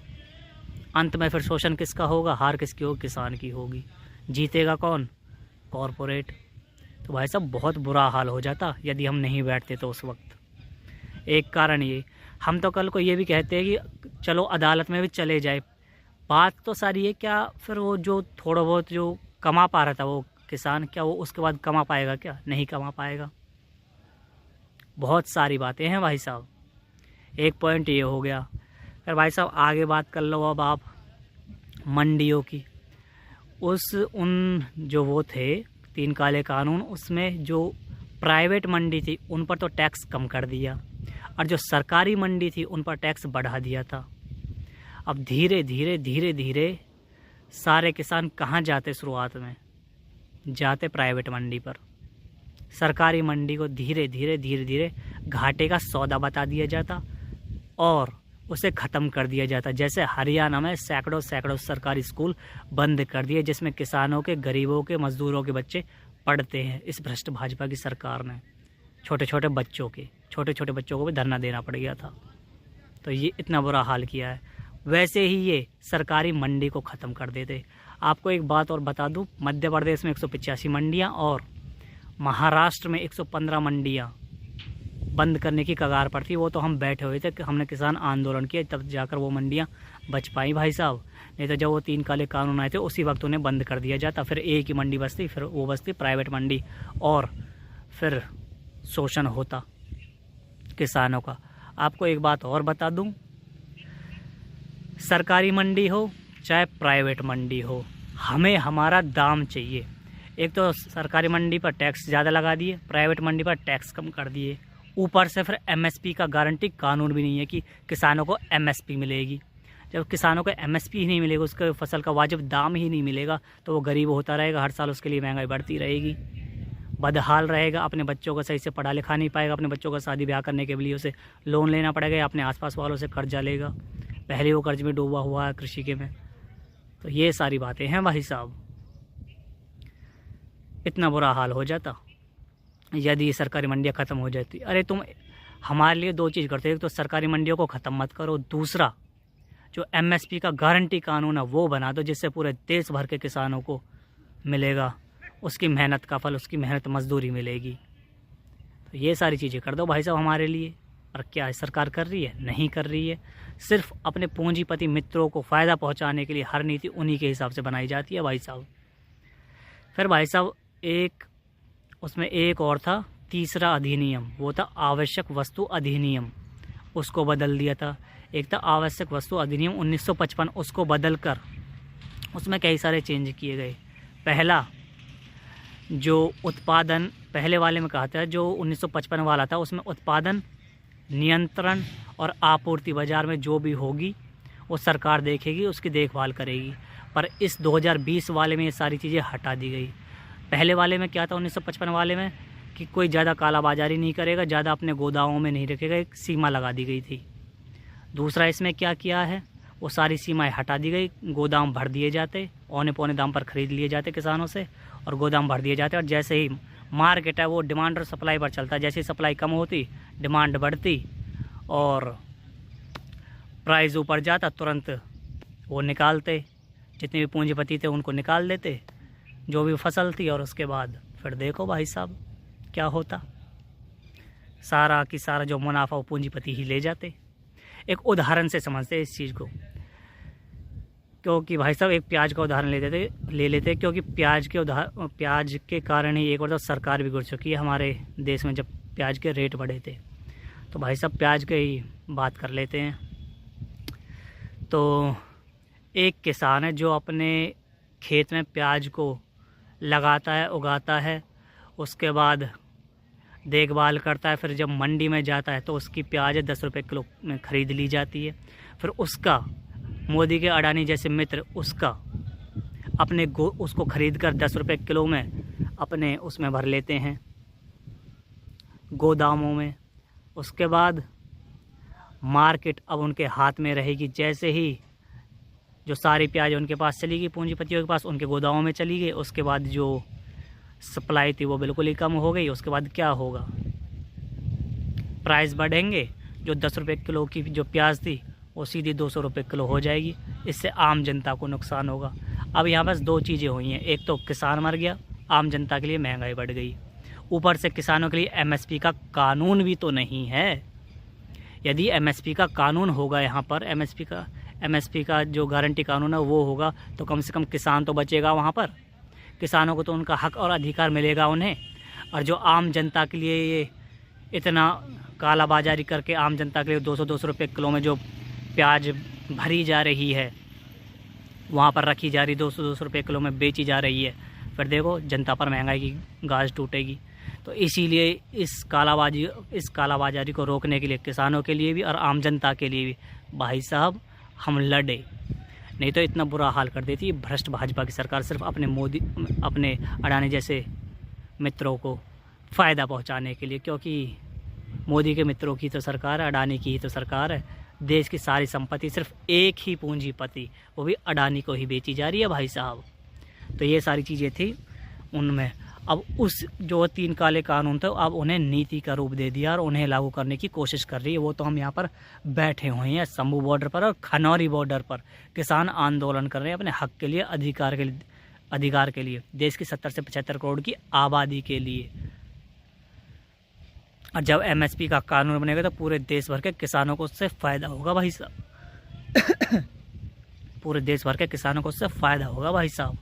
अंत में फिर शोषण किसका होगा? हार किसकी होगी? किसान की होगी। जीतेगा कौन? कॉरपोरेट। तो भाई साहब बहुत बुरा हाल हो जाता यदि हम नहीं बैठते तो उस वक्त। एक कारण ये, हम तो कल को ये भी कहते हैं कि चलो अदालत में भी चले जाए, बात तो सारी है क्या फिर वो जो थोड़ा बहुत जो कमा पा रहा था वो किसान, क्या वो उसके बाद कमा पाएगा? क्या नहीं कमा पाएगा। बहुत सारी बातें हैं भाई साहब। एक पॉइंट ये हो गया। फिर भाई साहब आगे बात कर लो अब आप मंडियों की। उन जो वो थे 3 काले कानून, उसमें जो प्राइवेट मंडी थी उन पर तो टैक्स कम कर दिया, और जो सरकारी मंडी थी उन पर टैक्स बढ़ा दिया था। अब धीरे धीरे सारे किसान कहाँ जाते? शुरुआत में जाते प्राइवेट मंडी पर। सरकारी मंडी को धीरे धीरे घाटे का सौदा बता दिया जाता और उसे ख़त्म कर दिया जाता। जैसे हरियाणा में सैकड़ों सरकारी स्कूल बंद कर दिए, जिसमें किसानों के, गरीबों के, मजदूरों के बच्चे पढ़ते हैं। इस भ्रष्ट भाजपा की सरकार ने छोटे छोटे बच्चों को भी धरना देना पड़ गया था। तो ये इतना बुरा हाल किया है। वैसे ही ये सरकारी मंडी को ख़त्म कर देते। आपको एक बात और बता दूं, मध्य प्रदेश में 185 मंडियाँ और महाराष्ट्र में 115 मंडियाँ बंद करने की कगार पर थी। वो तो हम बैठे हुए थे, हमने किसान आंदोलन किया, तब जाकर वो मंडियाँ बच पाई भाई साहब। नहीं तो जब वो 3 काले कानून आए थे उसी वक्त उन्हें बंद कर दिया जाता, फिर एक ही मंडी बचती, फिर वो बचती प्राइवेट मंडी, और फिर शोषण होता किसानों का। आपको एक बात और बता दूं, सरकारी मंडी हो चाहे प्राइवेट मंडी हो, हमें हमारा दाम चाहिए। एक तो सरकारी मंडी पर टैक्स ज़्यादा लगा दिए, प्राइवेट मंडी पर टैक्स कम कर दिए, ऊपर से फिर एमएसपी का गारंटी कानून भी नहीं है कि किसानों को एमएसपी मिलेगी। जब किसानों को एमएसपी ही नहीं मिलेगा, उसके फसल का वाजिब दाम ही नहीं मिलेगा, तो वो गरीब होता रहेगा, हर साल उसके लिए महंगाई बढ़ती रहेगी, बदहाल रहेगा, अपने बच्चों को सही से पढ़ा लिखा नहीं पाएगा, अपने बच्चों का शादी ब्याह करने के लिए उसे लोन लेना पड़ेगा या अपने आसपास वालों से कर्जा लेगा, पहले वो कर्ज में डूबा हुआ है कृषि के में। तो ये सारी बातें हैं भाई साहब। इतना बुरा हाल हो जाता यदि सरकारी मंडियाँ ख़त्म हो जाती। अरे तुम हमारे लिए 2 चीज़ करते हो, तो सरकारी मंडियों को ख़त्म मत करो, दूसरा जो एमएसपी का गारंटी कानून है वो बना दो, जिससे पूरे देश भर के किसानों को मिलेगा उसकी मेहनत का फल, उसकी मेहनत मजदूरी मिलेगी। तो ये सारी चीज़ें कर दो भाई साहब हमारे लिए। और क्या सरकार कर रही है? नहीं कर रही है। सिर्फ अपने पूंजीपति मित्रों को फ़ायदा पहुंचाने के लिए हर नीति उन्हीं के हिसाब से बनाई जाती है भाई साहब। फिर भाई साहब उसमें एक और था, तीसरा अधिनियम, वो था आवश्यक वस्तु अधिनियम, उसको बदल दिया था। एक था आवश्यक वस्तु अधिनियम 1955, उसको बदल कर उसमें कई सारे चेंज किए गए। पहला जो उत्पादन, पहले वाले में कहा था, जो 1955 वाला था, उसमें उत्पादन, नियंत्रण और आपूर्ति बाजार में जो भी होगी वो सरकार देखेगी, उसकी देखभाल करेगी। पर इस 2020 वाले में ये सारी चीज़ें हटा दी गई। पहले वाले में क्या था 1955 वाले में कि कोई ज़्यादा कालाबाजारी नहीं करेगा, ज़्यादा अपने गोदामों में नहीं रखेगा, एक सीमा लगा दी गई थी। दूसरा इसमें क्या किया है, वो सारी सीमाएं हटा दी गई, गोदाम भर दिए जाते, औने पौने दाम पर ख़रीद लिए जाते किसानों से और गोदाम भर दिए जाते। और जैसे ही मार्केट है वो डिमांड और सप्लाई पर चलता है, जैसे ही सप्लाई कम होती डिमांड बढ़ती और प्राइस ऊपर जाता, तुरंत वो निकालते, जितने भी पूंजीपति थे उनको निकाल देते जो भी फसल थी। और उसके बाद फिर देखो भाई साहब क्या होता, सारा की सारा जो मुनाफा वो पूंजीपति ही ले जाते। एक उदाहरण से समझते इस चीज़ को, क्योंकि भाई साहब एक प्याज का उदाहरण ले लेते क्योंकि प्याज के कारण ही एक बार तो सरकार बिगड़ चुकी है हमारे देश में, जब प्याज के रेट बढ़े थे। तो भाई साहब प्याज की ही बात कर लेते हैं। तो एक किसान है जो अपने खेत में प्याज को लगाता है, उगाता है, उसके बाद देखभाल करता है, फिर जब मंडी में जाता है तो उसकी प्याज 10 रुपये किलो में ख़रीद ली जाती है। फिर उसका मोदी के अडानी जैसे मित्र उसका उसको ख़रीद कर 10 रुपये किलो में अपने उसमें भर लेते हैं गोदामों में। उसके बाद मार्केट अब उनके हाथ में रहेगी। जैसे ही जो सारी प्याज उनके पास चली गई, पूंजीपतियों के पास, उनके गोदामों में चली गई, उसके बाद जो सप्लाई थी वो बिल्कुल ही कम हो गई। उसके बाद क्या होगा, प्राइस बढ़ेंगे, जो 10 रुपये किलो की जो प्याज थी वो सीधी 200 रुपये किलो हो जाएगी। इससे आम जनता को नुकसान होगा। अब यहाँ बस दो चीज़ें हुई हैं, एक तो किसान मर गया, आम जनता के लिए महंगाई बढ़ गई, ऊपर से किसानों के लिए एमएसपी का कानून भी तो नहीं है। यदि एमएसपी का कानून होगा यहाँ पर, एमएसपी का जो गारंटी कानून है वो होगा, तो कम से कम किसान तो बचेगा वहाँ पर, किसानों को तो उनका हक और अधिकार मिलेगा उन्हें। और जो आम जनता के लिए ये इतना कालाबाजारी करके आम जनता के लिए 200 रुपये किलो में जो प्याज भरी जा रही है, वहाँ पर रखी जा रही 200 रुपये किलो में बेची जा रही है, फिर देखो जनता पर महंगाई की गाज टूटेगी। तो इसीलिए इस कालाबाजारी को रोकने के लिए किसानों के लिए भी और आम जनता के लिए भी भाई साहब हम लड़े, नहीं तो इतना बुरा हाल कर देती भ्रष्ट भाजपा की सरकार, सिर्फ अपने अडानी जैसे मित्रों को फ़ायदा पहुंचाने के लिए। क्योंकि मोदी के मित्रों की तो सरकार है, अडानी की ही तो सरकार है। देश की सारी संपत्ति सिर्फ एक ही पूंजीपति, वो भी अडानी को ही बेची जा रही है भाई साहब। तो ये सारी चीज़ें थी उनमें। अब उस जो 3 काले कानून थे अब उन्हें नीति का रूप दे दिया और उन्हें लागू करने की कोशिश कर रही है। वो तो हम यहाँ पर बैठे हुए हैं शंभू बॉर्डर पर और खनौरी बॉर्डर पर, किसान आंदोलन कर रहे हैं अपने हक के लिए, अधिकार के लिए, देश की 70 से 75 करोड़ की आबादी के लिए। और जब एमएसपी का कानून बनेगा तो पूरे देश भर के किसानों को उससे फ़ायदा होगा भाई साहब। पूरे देश भर के किसानों को उससे फ़ायदा होगा भाई साहब।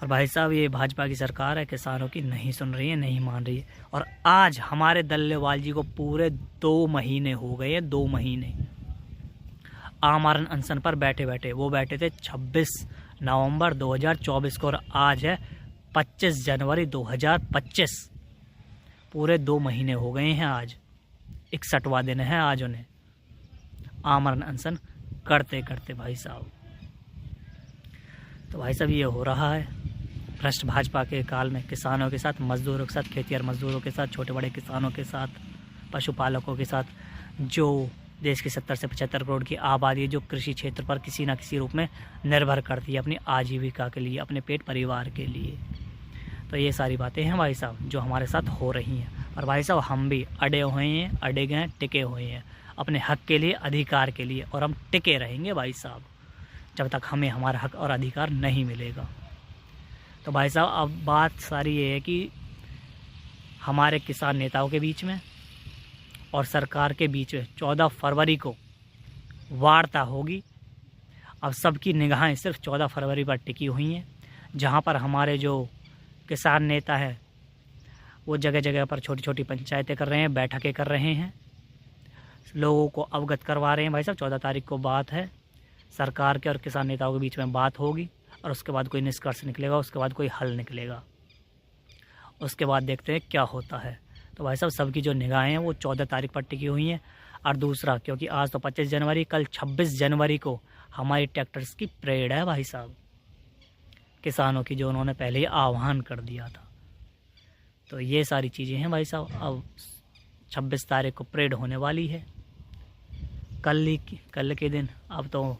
पर भाई साहब ये भाजपा की सरकार है, किसानों की नहीं सुन रही है, नहीं मान रही है। और आज हमारे दल्लेवाल जी को पूरे 2 महीने हो गए हैं, 2 महीने आमरण अनशन पर बैठे बैठे। वो बैठे थे 26 नवंबर 2024 को और आज है 25 जनवरी 2025। पूरे 2 महीने हो गए हैं, आज 61वां दिन है आज उन्हें आमरण अनशन करते करते भाई साहब। तो भाई साहब ये हो रहा है भ्रष्ट भाजपा के काल में, किसानों के साथ, मजदूरों के साथ, खेतिहर मजदूरों के साथ, छोटे बड़े किसानों के साथ, पशुपालकों के साथ, जो देश की 70 से 75 करोड़ की आबादी जो कृषि क्षेत्र पर किसी न किसी रूप में निर्भर करती है अपनी आजीविका के लिए, अपने पेट परिवार के लिए। तो ये सारी बातें हैं भाई साहब जो हमारे साथ हो रही हैं। और भाई साहब हम भी अड़े हुए हैं, अड़े गए, टिके हुए हैं अपने हक के लिए, अधिकार के लिए, और हम टिके रहेंगे भाई साहब जब तक हमें हमारा हक और अधिकार नहीं मिलेगा। तो भाई साहब अब बात सारी ये है कि हमारे किसान नेताओं के बीच में और सरकार के बीच में 14 फरवरी को वार्ता होगी। अब सबकी निगाहें सिर्फ 14 फरवरी पर टिकी हुई हैं, जहां पर हमारे जो किसान नेता हैं वो जगह जगह पर छोटी छोटी पंचायतें कर रहे हैं, बैठकें कर रहे हैं, लोगों को अवगत करवा रहे हैं। भाई साहब 14 तारीख को बात है, सरकार के और किसान नेताओं के बीच में बात होगी और उसके बाद कोई निष्कर्ष निकलेगा, उसके बाद कोई हल निकलेगा, उसके बाद देखते हैं क्या होता है। तो भाई साहब सबकी जो निगाहें हैं वो 14 तारीख पर टिकी हुई हैं। और दूसरा, क्योंकि आज तो 25 जनवरी, कल 26 जनवरी को हमारी ट्रैक्टर्स की परेड है भाई साहब, किसानों की, जो उन्होंने पहले ही आह्वान कर दिया था। तो ये सारी चीज़ें हैं भाई साहब। अब 26 तारीख को परेड होने वाली है, कल के दिन। अब तो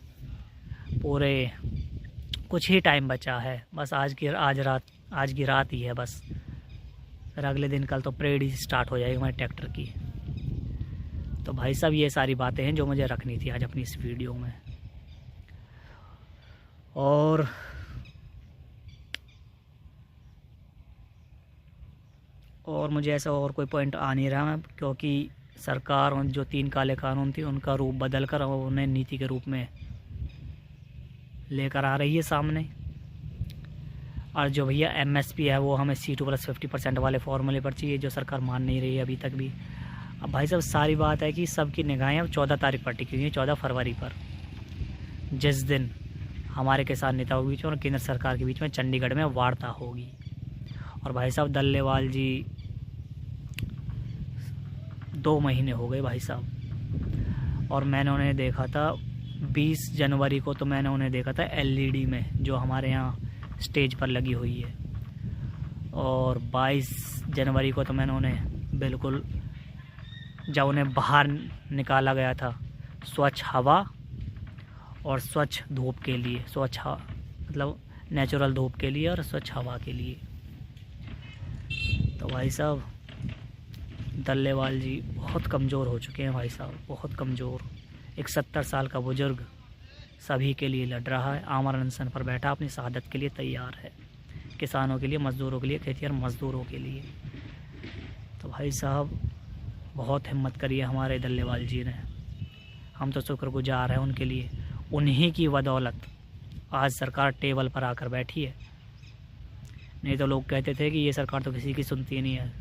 पूरे कुछ ही टाइम बचा है, बस आज की रात ही है बस, फिर अगले दिन कल तो परेड ही स्टार्ट हो जाएगी हमारे ट्रैक्टर की। तो भाई साहब ये सारी बातें हैं जो मुझे रखनी थी आज अपनी इस वीडियो में। और मुझे ऐसा और कोई पॉइंट आ नहीं रहा है, क्योंकि सरकार जो 3 काले कानून थी उनका रूप बदल कर उन्हें नीति के रूप में लेकर आ रही है सामने। और जो भैया MSP है वो हमें C2 + 50% वाले फॉर्मूले पर चाहिए, जो सरकार मान नहीं रही है अभी तक भी। अब भाई साहब सारी बात है कि सबकी निगाहें अब 14 तारीख पर टिकी हुई हैं, 14 फरवरी पर, जिस दिन हमारे किसान नेताओं के बीच में और केंद्र सरकार के बीच में चंडीगढ़ में वार्ता होगी। और भाई साहब दल्लेवाल जी 2 महीने हो गए भाई साहब, और मैंने उन्हें देखा था 20 जनवरी को, तो मैंने उन्हें देखा था LED में, जो हमारे यहाँ स्टेज पर लगी हुई है। और 22 जनवरी को तो मैंने उन्हें बिल्कुल, जब उन्हें बाहर निकाला गया था स्वच्छ हवा और स्वच्छ धूप के लिए, स्वच्छ मतलब नेचुरल धूप के लिए और स्वच्छ हवा के लिए। तो भाई साहब दल्लेवाल जी बहुत कमज़ोर हो चुके हैं भाई साहब, बहुत कमज़ोर। एक 70 साल का बुज़ुर्ग सभी के लिए लड़ रहा है, आमरण अनशन पर बैठा, अपनी शहादत के लिए तैयार है, किसानों के लिए, मज़दूरों के लिए, खेतिहर मज़दूरों के लिए। तो भाई साहब बहुत हिम्मत करी है हमारे दल्लेवाल जी ने, हम तो शुक्रगुजार हैं उनके लिए। उन्हीं की बदौलत आज सरकार टेबल पर आकर बैठी है, नहीं तो लोग कहते थे कि ये सरकार तो किसी की सुनती नहीं है।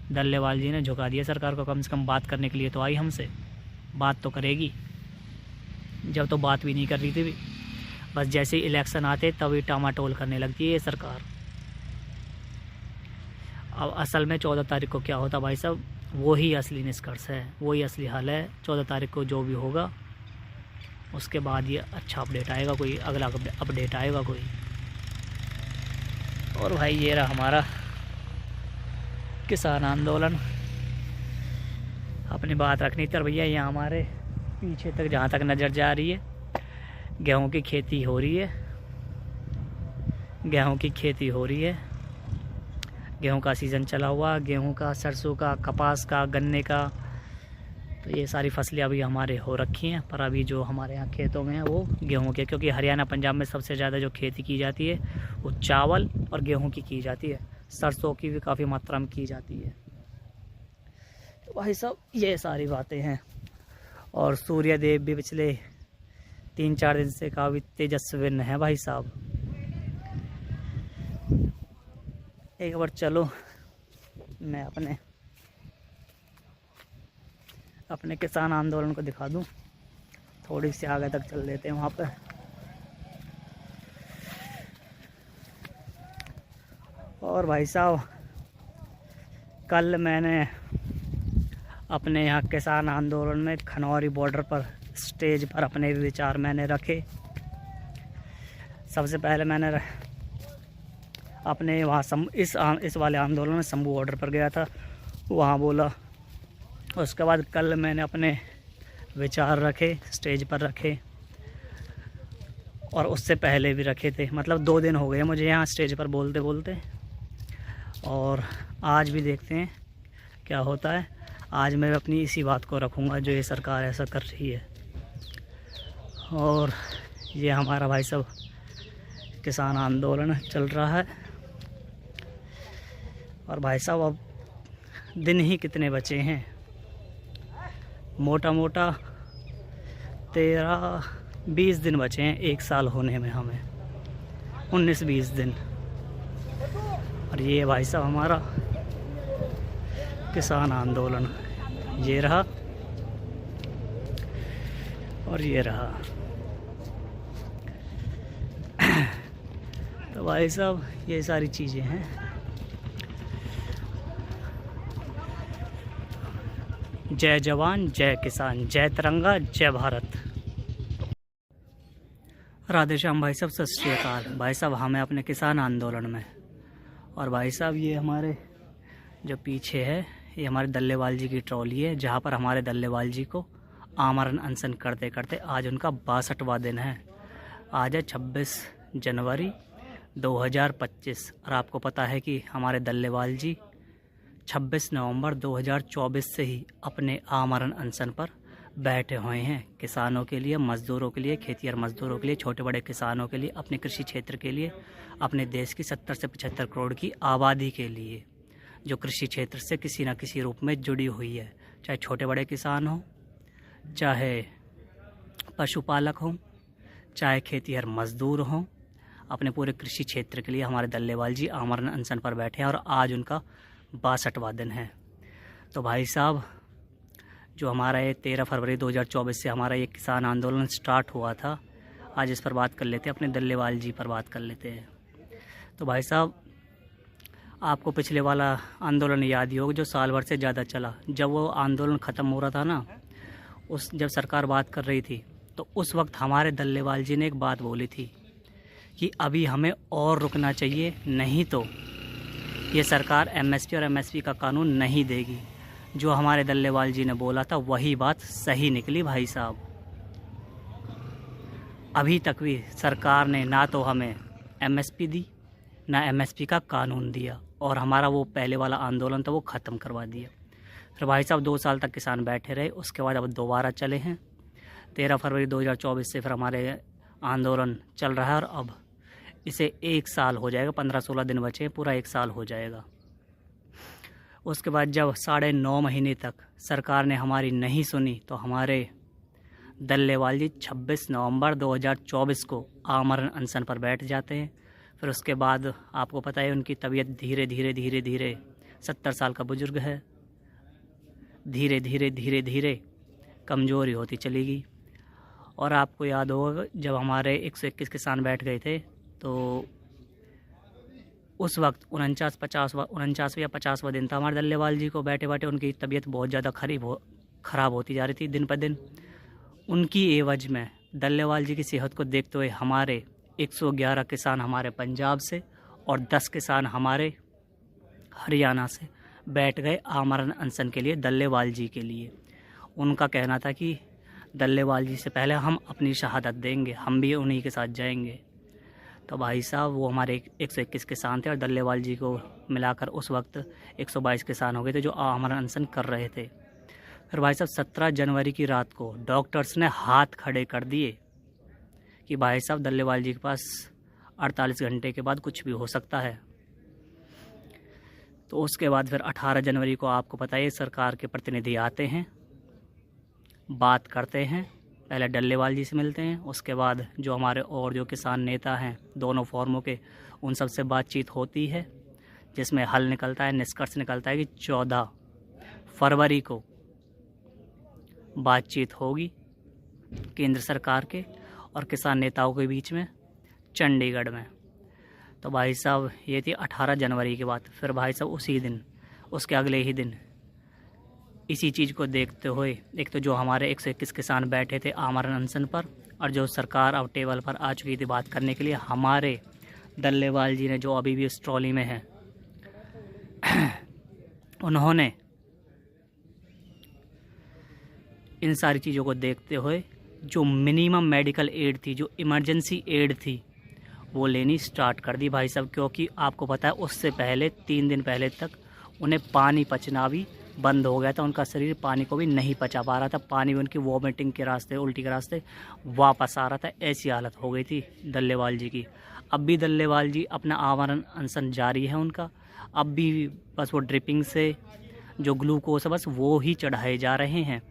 दल्लेवाल जी ने झुका दिया सरकार को, कम से कम बात करने के लिए तो आई हमसे, बात तो करेगी। जब तो बात भी नहीं कर रही थी, बस जैसे इलेक्शन आते तभी टामाटोल करने लगती है ये सरकार। अब असल में 14 तारीख को क्या होता भाई साहब, वो ही असली निष्कर्ष है, वही असली हल है। 14 तारीख को जो भी होगा उसके बाद ये अच्छा अपडेट आएगा, कोई अगला अपडेट आएगा कोई। और भाई ये रहा हमारा किसान आंदोलन। अपनी बात रखनी थी भैया, यहाँ हमारे पीछे तक जहाँ तक नज़र जा रही है गेहूं की खेती हो रही है, गेहूं की खेती हो रही है। गेहूं का सीज़न चला हुआ, गेहूं का, सरसों का, कपास का, गन्ने का, तो ये सारी फसलें अभी हमारे हो रखी हैं। पर अभी जो हमारे यहाँ खेतों में है वो गेहूं के, क्योंकि हरियाणा पंजाब में सबसे ज़्यादा जो खेती की जाती है वो चावल और गेहूं की जाती है, सरसों की भी काफ़ी मात्रा में की जाती है। तो भाई साहब ये सारी बातें हैं। और सूर्य देव भी पिछले 3-4 दिन से काफ़ी तेजस्वी है भाई साहब। एक बार चलो मैं अपने किसान आंदोलन को दिखा दूं, थोड़ी सी आगे तक चल देते हैं वहाँ पे। और भाई साहब कल मैंने अपने यहाँ किसान आंदोलन में खनौरी बॉर्डर पर स्टेज पर अपने विचार मैंने रखे। सबसे पहले मैंने अपने वहाँ इस वाले आंदोलन में शंभू बॉर्डर पर गया था, वहाँ बोला। उसके बाद कल मैंने अपने विचार रखे, स्टेज पर रखे, और उससे पहले भी रखे थे। मतलब 2 दिन हो गए मुझे यहाँ स्टेज पर बोलते बोलते, और आज भी देखते हैं क्या होता है। आज मैं अपनी इसी बात को रखूँगा जो ये सरकार ऐसा कर रही है। और ये हमारा भाई साहब किसान आंदोलन चल रहा है। और भाई साहब अब दिन ही कितने बचे हैं, मोटा मोटा 13-20 दिन बचे हैं 1 साल होने में, हमें 19-20 दिन। और ये भाई साहब हमारा किसान आंदोलन, ये रहा और ये रहा। तो भाई साहब ये सारी चीज़ें हैं। जय जवान, जय किसान, जय तिरंगा, जय भारत। राधे श्याम भाई साहब, सत श्री अकाल। भाई साहब हमें अपने किसान आंदोलन में, और भाई साहब ये हमारे जो पीछे है ये हमारे दल्लेवाल जी की ट्रॉली है, जहाँ पर हमारे दल्लेवाल जी को आमरण अनशन करते करते आज उनका 62वां दिन है। आज है 26 जनवरी 2025 और आपको पता है कि हमारे दल्लेवाल जी 26 नवंबर 2024 से ही अपने आमरण अनशन पर बैठे हुए हैं, किसानों के लिए, मज़दूरों के लिए, खेतिहर मज़दूरों के लिए, छोटे बड़े किसानों के लिए, अपने कृषि क्षेत्र के लिए, अपने देश की 70 से 75 करोड़ की आबादी के लिए, जो कृषि क्षेत्र से किसी न किसी रूप में जुड़ी हुई है, चाहे छोटे बड़े किसान हों, चाहे पशुपालक हों, चाहे खेतिहर मज़दूर हों। अपने पूरे कृषि क्षेत्र के लिए हमारे दल्लेवाल जी आमरण अनशन पर बैठे हैं और आज उनका 62वां दिन है। तो भाई साहब जो हमारा ये 13 फरवरी 2024 से हमारा ये किसान आंदोलन स्टार्ट हुआ था, आज इस पर बात कर लेते हैं, अपने दल्लेवाल जी पर बात कर लेते हैं। तो भाई साहब आपको पिछले वाला आंदोलन याद ही होगा जो साल भर से ज़्यादा चला। जब वो आंदोलन ख़त्म हो रहा था ना, जब सरकार बात कर रही थी, तो उस वक्त हमारे दल्लेवाल जी ने एक बात बोली थी कि अभी हमें और रुकना चाहिए, नहीं तो ये सरकार एमएसपी और एमएसपी का कानून नहीं देगी। जो हमारे दल्लेवाल जी ने बोला था वही बात सही निकली भाई साहब। अभी तक भी सरकार ने ना तो हमें एमएसपी दी, ना एमएसपी का कानून दिया, और हमारा वो पहले वाला आंदोलन था वो ख़त्म करवा दिया। फिर भाई साहब 2 साल तक किसान बैठे रहे, उसके बाद अब दोबारा चले हैं 13 फरवरी 2024 से फिर हमारे आंदोलन चल रहा है, और अब इसे 1 साल हो जाएगा, 15-16 दिन बचे हैं, पूरा 1 साल हो जाएगा। उसके बाद जब 9.5 महीने तक सरकार ने हमारी नहीं सुनी, तो हमारे दल्लेवाल जी 26 नवंबर 2024 को आमरण अनशन पर बैठ जाते हैं। फिर उसके बाद आपको पता है उनकी तबीयत धीरे धीरे 70 साल का बुजुर्ग है, धीरे धीरे कमज़ोरी होती चली गई। और आपको याद होगा जब हमारे 121 किसान बैठ गए थे, तो उस वक्त 49 या 50वां दिन था हमारे दल्लेवाल जी को बैठे बैठे उनकी तबीयत बहुत ज़्यादा ख़राब होती जा रही थी दिन पर दिन। उनकी एवज में दल्लेवाल जी की सेहत को देखते हुए हमारे 111 किसान हमारे पंजाब से और 10 किसान हमारे हरियाणा से बैठ गए आमरण अनशन के लिए, दल्लेवाल जी के लिए। उनका कहना था कि दल्लेवाल जी से पहले हम अपनी शहादत देंगे, हम भी उन्हीं के साथ जाएंगे। तो भाई साहब वो हमारे 121 किसान थे और दल्लेवाल जी को मिलाकर उस वक्त 122 किसान हो गए थे जो आमरण अनशन कर रहे थे। फिर भाई साहब 17 जनवरी की रात को डॉक्टर्स ने हाथ खड़े कर दिए कि भाई साहब दल्लेवाल जी के पास 48 घंटे के बाद कुछ भी हो सकता है। तो उसके बाद फिर 18 जनवरी को आपको पता है सरकार के प्रतिनिधि आते हैं, बात करते हैं, पहले दल्लेवाल जी से मिलते हैं, उसके बाद जो हमारे और जो किसान नेता हैं दोनों फॉर्मों के, उन सब से बातचीत होती है, जिसमें हल निकलता है, निष्कर्ष निकलता है कि 14 फरवरी को बातचीत होगी केंद्र सरकार के और किसान नेताओं के बीच में चंडीगढ़ में। तो भाई साहब ये थी 18 जनवरी की बात। फिर भाई साहब उसी दिन, उसके अगले ही दिन इसी चीज़ को देखते हुए, एक तो जो हमारे 121 किसान बैठे थे आमरण अनशन पर, और जो सरकार अब टेबल पर आ चुकी थी बात करने के लिए, हमारे दल्लेवाल जी ने जो अभी भी उस ट्रॉली में है उन्होंने इन सारी चीज़ों को देखते हुए जो मिनिमम मेडिकल एड थी, जो इमरजेंसी एड थी, वो लेनी स्टार्ट कर दी भाई साहब। क्योंकि आपको पता है उससे पहले 3 दिन पहले तक उन्हें पानी पचना भी बंद हो गया था, उनका शरीर पानी को भी नहीं पचा पा रहा था, पानी भी उनकी वॉमिटिंग के रास्ते, उल्टी के रास्ते वापस आ रहा था, ऐसी हालत हो गई थी दल्लेवाल जी की। अब भी दल्लेवाल जी अपना आमरण अनशन जारी है उनका, अब भी बस वो ड्रिपिंग से जो ग्लूकोज है बस वो ही चढ़ाए जा रहे हैं।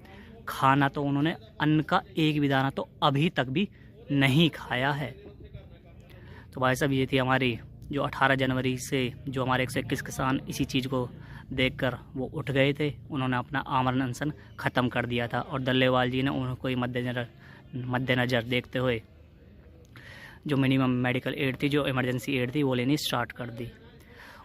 खाना तो उन्होंने अन्न का एक भी दाना तो अभी तक भी नहीं खाया है। तो भाई साहब ये थी हमारी जो 18 जनवरी से जो हमारे 121 किसान इसी चीज़ को देखकर वो उठ गए थे, उन्होंने अपना आमरण अनशन ख़त्म कर दिया था। और डल्लेवाल जी ने उनको ही मद्देनज़र देखते हुए जो मिनिमम मेडिकल एड थी, जो इमरजेंसी एड थी, वो लेनी स्टार्ट कर दी।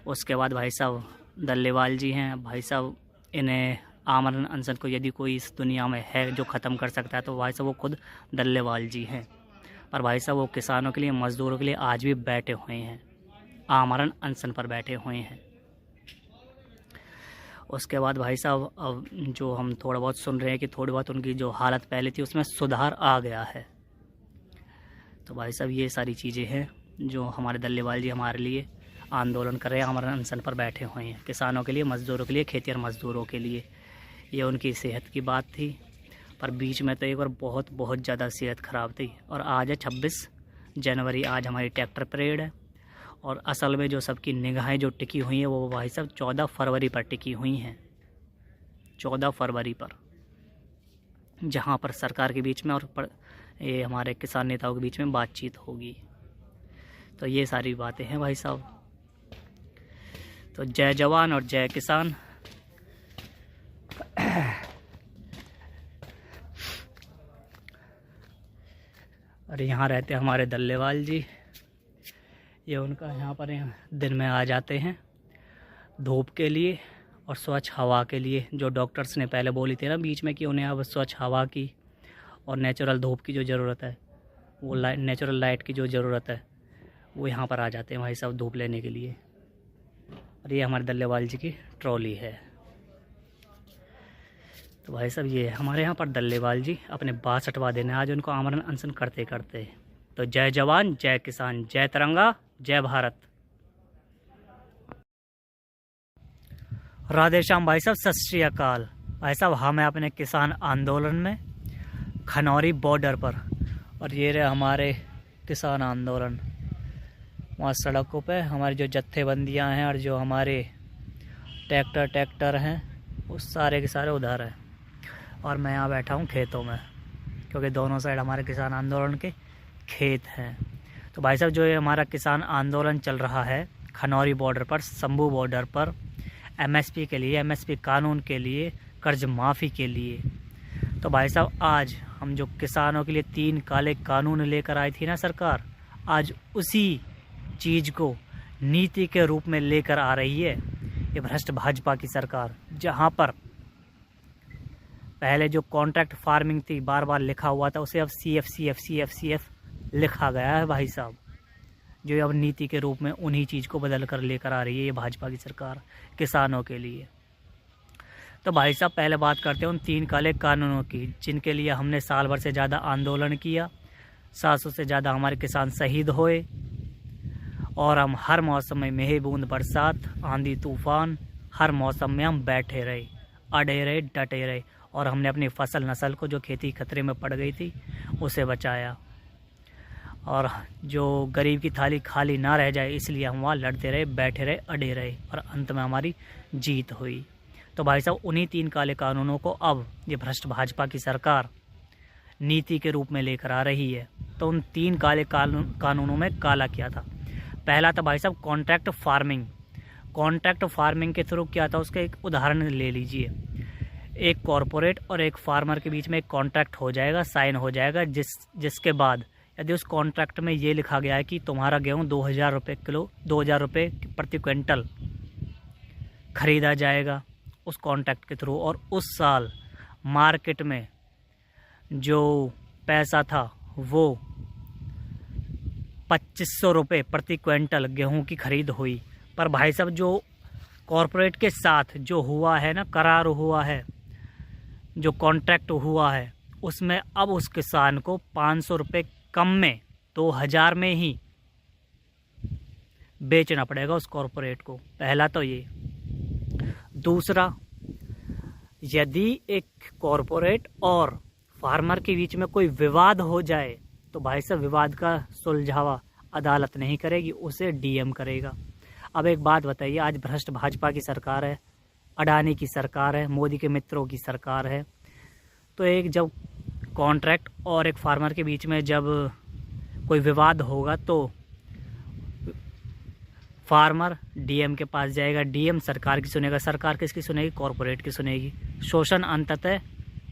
उसके बाद भाई साहब डल्लेवाल जी हैं, भाई साहब इन्हें आमरण अनशन को यदि कोई इस दुनिया में है जो ख़त्म कर सकता है तो भाई साहब वो खुद डल्लेवाल जी हैं। पर भाई साहब वो किसानों के लिए, मज़दूरों के लिए आज भी बैठे हुए हैं, आमरण अनशन पर बैठे हुए हैं। उसके बाद भाई साहब अब जो हम थोड़ा बहुत सुन रहे हैं कि थोड़ी बहुत उनकी जो हालत पहले थी उसमें सुधार आ गया है। तो भाई साहब ये सारी चीज़ें हैं जो हमारे डल्लेवाल जी हमारे लिए आंदोलन कर रहे हैं, आमरण अनशन पर बैठे हुए हैं, किसानों के लिए, मज़दूरों के लिए, खेतिहर मज़दूरों के लिए। ये उनकी सेहत की बात थी, पर बीच में तो एक बार बहुत ज़्यादा सेहत ख़राब थी। और आज है 26 जनवरी, आज हमारी ट्रैक्टर परेड है। और असल में जो सबकी निगाहें जो टिकी हुई हैं वो भाई साहब 14 फरवरी पर टिकी हुई हैं, 14 फरवरी पर, जहां पर सरकार के बीच में और ये हमारे किसान नेताओं के बीच में बातचीत होगी। तो ये सारी बातें हैं भाई साहब। तो जय जवान और जय किसान। और यहाँ रहते हैं हमारे डल्लेवाल जी, ये उनका यहाँ पर दिन में आ जाते हैं धूप के लिए और स्वच्छ हवा के लिए। जो डॉक्टर्स ने पहले बोली थी ना बीच में कि उन्हें अब स्वच्छ हवा की और नेचुरल धूप की जो ज़रूरत है, वो नेचुरल लाइट की जो ज़रूरत है, वो यहाँ पर आ जाते हैं भाई साहब धूप लेने के लिए। और ये हमारे डल्लेवाल जी की ट्रॉली है। तो भाई साहब ये हमारे यहाँ पर डल्लेवाल जी अपने 62वां दिन है आज उनको आमरण अनशन करते करते। तो जय जवान, जय किसान, जय तिरंगा, जय भारत। राधे श्याम भाई साहब, सत श्री अकाल। भाई साहब हम हैं अपने किसान आंदोलन में खनौरी बॉर्डर पर, और ये रहे हमारे किसान आंदोलन। वहाँ सड़कों पे हमारी जो जत्थेबंदियाँ हैं और जो हमारे ट्रैक्टर हैं वो सारे के सारे उधर हैं। और मैं यहाँ बैठा हूँ खेतों में, क्योंकि दोनों साइड हमारे किसान आंदोलन के खेत हैं। तो भाई साहब जो ये हमारा किसान आंदोलन चल रहा है खनौरी बॉर्डर पर, शंभू बॉर्डर पर, एमएसपी के लिए, एमएसपी कानून के लिए, कर्ज माफ़ी के लिए। तो भाई साहब आज हम जो किसानों के लिए 3 काले कानून लेकर आई थी ना सरकार, आज उसी चीज़ को नीति के रूप में लेकर आ रही है ये भ्रष्ट भाजपा की सरकार। जहां पर पहले जो कॉन्ट्रैक्ट फार्मिंग थी बार बार लिखा हुआ था, उसे अब CF लिखा गया है भाई साहब, जो अब नीति के रूप में उन्हीं चीज़ को बदल कर लेकर आ रही है ये भाजपा की सरकार किसानों के लिए। तो भाई साहब पहले बात करते हैं उन 3 काले कानूनों की, जिनके लिए हमने साल भर से ज़्यादा आंदोलन किया, 700 से ज़्यादा हमारे किसान शहीद हुए, और हम हर मौसम में मेह बूंद बरसात, आंधी तूफान, हर मौसम में हम बैठे रहे, अड़े रहे, डटे रहे, और हमने अपनी फसल नस्ल को जो खेती खतरे में पड़ गई थी उसे बचाया। और जो गरीब की थाली खाली ना रह जाए इसलिए हम वहाँ लड़ते रहे, बैठे रहे, अड़े रहे, और अंत में हमारी जीत हुई। तो भाई साहब उन्हीं 3 काले कानूनों को अब ये भ्रष्ट भाजपा की सरकार नीति के रूप में लेकर आ रही है। तो उन 3 काले कानूनों में काला क्या था? पहला था भाई साहब कॉन्ट्रैक्ट फार्मिंग। कॉन्ट्रैक्ट फार्मिंग के थ्रू क्या था, उसका एक उदाहरण ले लीजिए। एक कॉरपोरेट और एक फार्मर के बीच में एक कॉन्ट्रैक्ट हो जाएगा, साइन हो जाएगा, जिसके बाद यदि उस कॉन्ट्रैक्ट में ये लिखा गया है कि तुम्हारा गेहूँ 2000 रुपये किलो, 2000 रुपये प्रति क्विंटल खरीदा जाएगा उस कॉन्ट्रैक्ट के थ्रू, और उस साल मार्केट में जो पैसा था वो 2500 रुपये प्रति क्विंटल गेहूं की खरीद हुई। पर भाई साहब जो कॉरपोरेट के साथ जो हुआ है ना, करार हुआ है, जो कॉन्ट्रैक्ट हुआ है, उसमें अब उस किसान को 500 रुपये कम में 2000 में ही बेचना पड़ेगा उस कॉरपोरेट को। पहला तो ये। दूसरा, यदि एक कॉरपोरेट और फार्मर के बीच में कोई विवाद हो जाए तो भाई साहब विवाद का सुलझावा अदालत नहीं करेगी, उसे डीएम करेगा। अब एक बात बताइए, आज भ्रष्ट भाजपा की सरकार है, अडानी की सरकार है, मोदी के मित्रों की सरकार है, तो एक जब कॉन्ट्रैक्ट और एक फार्मर के बीच में जब कोई विवाद होगा तो फार्मर डीएम के पास जाएगा, डीएम सरकार की सुनेगा, सरकार किसकी सुनेगी? कॉरपोरेट की सुनेगी। शोषण अंततः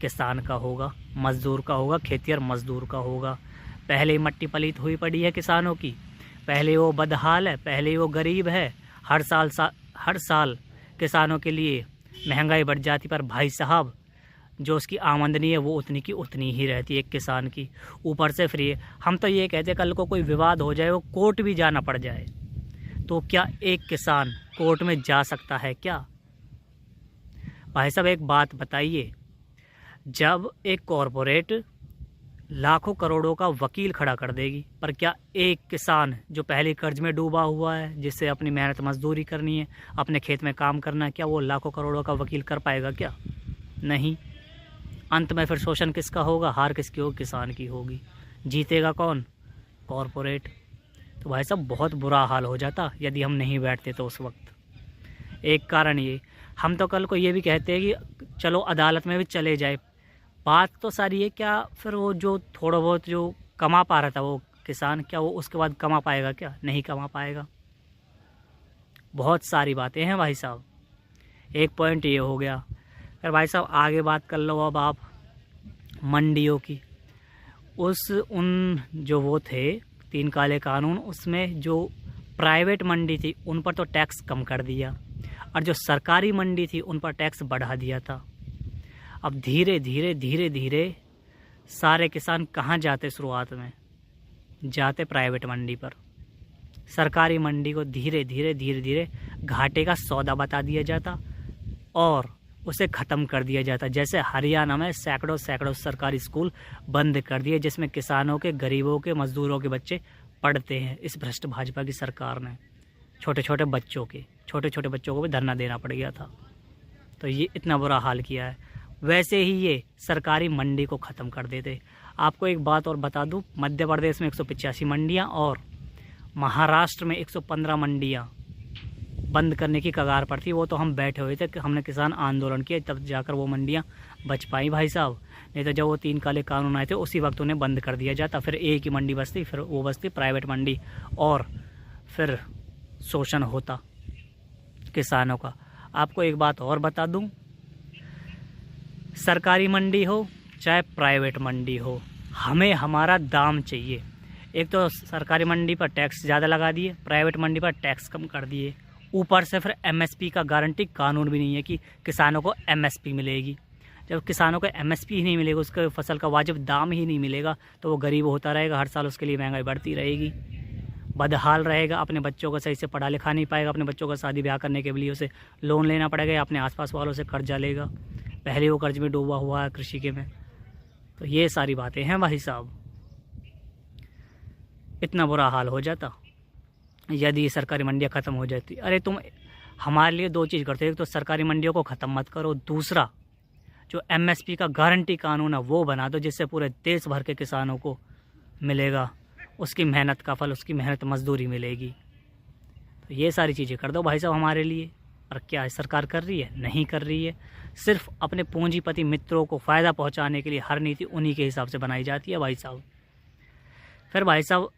किसान का होगा, मजदूर का होगा, खेतिहर मजदूर का होगा। पहले ही मट्टी पलीत हुई पड़ी है किसानों की, पहले वो बदहाल है, पहले वो गरीब है। हर साल किसानों के लिए महंगाई बढ़ जाती, पर भाई साहब जो उसकी आमदनी है वो उतनी की उतनी ही रहती है एक किसान की, ऊपर से फ्री है। हम तो ये कहते हैं कल को कोई विवाद हो जाए, वो कोर्ट भी जाना पड़ जाए, तो क्या एक किसान कोर्ट में जा सकता है क्या? भाई साहब एक बात बताइए, जब एक कॉरपोरेट लाखों करोड़ों का वकील खड़ा कर देगी, पर क्या एक किसान जो पहले कर्ज में डूबा हुआ है, जिससे अपनी मेहनत मजदूरी करनी है, अपने खेत में काम करना है, क्या वो लाखों करोड़ों का वकील कर पाएगा क्या? नहीं। अंत में फिर शोषण किसका होगा? हार किसकी होगी? किसान की होगी। जीतेगा कौन? कॉरपोरेट। तो भाई साहब बहुत बुरा हाल हो जाता यदि हम नहीं बैठते तो उस वक्त। एक कारण ये, हम तो कल को ये भी कहते हैं कि चलो अदालत में भी चले जाए, बात तो सारी है क्या फिर वो जो थोड़ा बहुत जो कमा पा रहा था वो किसान, क्या वो उसके बाद कमा पाएगा क्या? नहीं कमा पाएगा। बहुत सारी बातें हैं भाई साहब। एक पॉइंट ये हो गया। फिर भाई साहब आगे बात कर लो अब आप मंडियों की। उन जो वो थे 3 काले कानून, उसमें जो प्राइवेट मंडी थी उन पर तो टैक्स कम कर दिया, और जो सरकारी मंडी थी उन पर टैक्स बढ़ा दिया था। अब धीरे धीरे सारे किसान कहाँ जाते? शुरुआत में जाते प्राइवेट मंडी पर। सरकारी मंडी को धीरे धीरे घाटे का सौदा बता दिया जाता और उसे ख़त्म कर दिया जाता। जैसे हरियाणा में सैकड़ों सरकारी स्कूल बंद कर दिए, जिसमें किसानों के, गरीबों के, मजदूरों के बच्चे पढ़ते हैं इस भ्रष्ट भाजपा की सरकार ने। छोटे छोटे बच्चों को भी धरना देना पड़ गया था। तो ये इतना बुरा हाल किया है। वैसे ही ये सरकारी मंडी को ख़त्म कर देते। आपको एक बात और बता दूं, मध्य प्रदेश में 185 मंडियाँ और महाराष्ट्र में 115 मंडियाँ बंद करने की कगार पर थी। वो तो हम बैठे हुए थे कि हमने किसान आंदोलन किया, तब जाकर वो मंडियां बच पाई भाई साहब। नहीं तो जब वो 3 काले कानून आए थे उसी वक्त उन्हें बंद कर दिया जाता। फिर एक ही मंडी बचती, फिर वो बचती प्राइवेट मंडी, और फिर शोषण होता किसानों का। आपको एक बात और बता दूं, सरकारी मंडी हो चाहे प्राइवेट मंडी हो, हमें हमारा दाम चाहिए। एक तो सरकारी मंडी पर टैक्स ज़्यादा लगा दिए, प्राइवेट मंडी पर टैक्स कम कर दिए, ऊपर से फिर एमएसपी का गारंटी कानून भी नहीं है कि किसानों को एमएसपी मिलेगी। जब किसानों को एमएसपी ही नहीं मिलेगा, उसके फसल का वाजिब दाम ही नहीं मिलेगा, तो वो गरीब होता रहेगा, हर साल उसके लिए महंगाई बढ़ती रहेगी, बदहाल रहेगा, अपने बच्चों को सही से पढ़ा लिखा नहीं पाएगा, अपने बच्चों का शादी ब्याह करने के लिए उसे लोन लेना पड़ेगा या अपने आसपास वालों से कर्जा लेगा, पहले वो कर्ज में डूबा हुआ है कृषि के में। तो ये सारी बातें हैं भाई साहब। इतना बुरा हाल हो जाता यदि सरकारी मंडियाँ ख़त्म हो जाती। अरे तुम हमारे लिए 2 चीज़ करते हो, एक तो सरकारी मंडियों को ख़त्म मत करो, दूसरा जो एमएसपी का गारंटी कानून है वो बना दो, जिससे पूरे देश भर के किसानों को मिलेगा उसकी मेहनत का फल, उसकी मेहनत मजदूरी मिलेगी। तो ये सारी चीज़ें कर दो भाई साहब हमारे लिए। और क्या है सरकार कर रही है? नहीं कर रही है। सिर्फ अपने पूंजीपति मित्रों को फ़ायदा पहुंचाने के लिए हर नीति उन्हीं के हिसाब से बनाई जाती है भाई साहब। फिर भाई साहब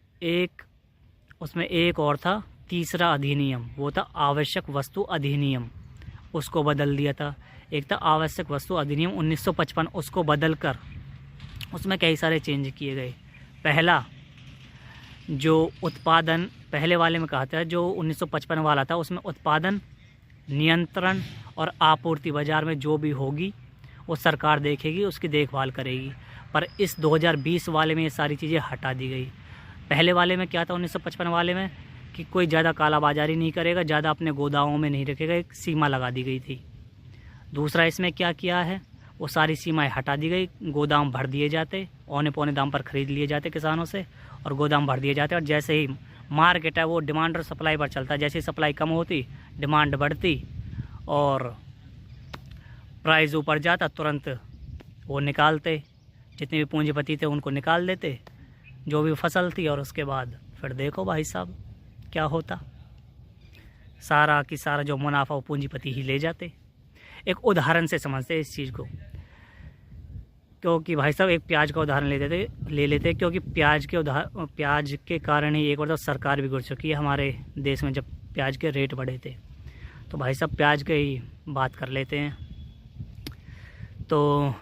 उसमें एक और था, तीसरा अधिनियम, वो था आवश्यक वस्तु अधिनियम, उसको बदल दिया था। एक था आवश्यक वस्तु अधिनियम 1955, उसको बदल कर उसमें कई सारे चेंज किए गए। पहला जो उत्पादन, पहले वाले में कहा था, जो 1955 वाला था उसमें उत्पादन, नियंत्रण और आपूर्ति बाज़ार में जो भी होगी वो सरकार देखेगी, उसकी देखभाल करेगी। पर इस 2020 वाले में ये सारी चीज़ें हटा दी गई। पहले वाले में क्या था 1955 वाले में कि कोई ज़्यादा कालाबाजारी नहीं करेगा, ज़्यादा अपने गोदामों में नहीं रखेगा, एक सीमा लगा दी गई थी। दूसरा इसमें क्या किया है, वो सारी सीमाएं हटा दी गई, गोदाम भर दिए जाते, औने पौने दाम पर ख़रीद लिए जाते किसानों से और गोदाम भर दिए जाते। और जैसे ही मार्केट है वो डिमांड और सप्लाई पर चलता है, जैसे ही सप्लाई कम होती डिमांड बढ़ती और प्राइस ऊपर जाता, तुरंत वो निकालते, जितने भी पूंजीपति थे उनको निकाल देते जो भी फसल थी, और उसके बाद फिर देखो भाई साहब क्या होता। सारा की सारा जो मुनाफा वो पूंजीपति ही ले जाते। एक उदाहरण से समझते इस चीज़ को, क्योंकि भाई साहब एक प्याज का उदाहरण ले लेते क्योंकि प्याज के कारण ही एक बार तो सरकार भी गिर चुकी है हमारे देश में, जब प्याज के रेट बढ़े थे। तो भाई साहब प्याज की ही बात कर लेते हैं। तो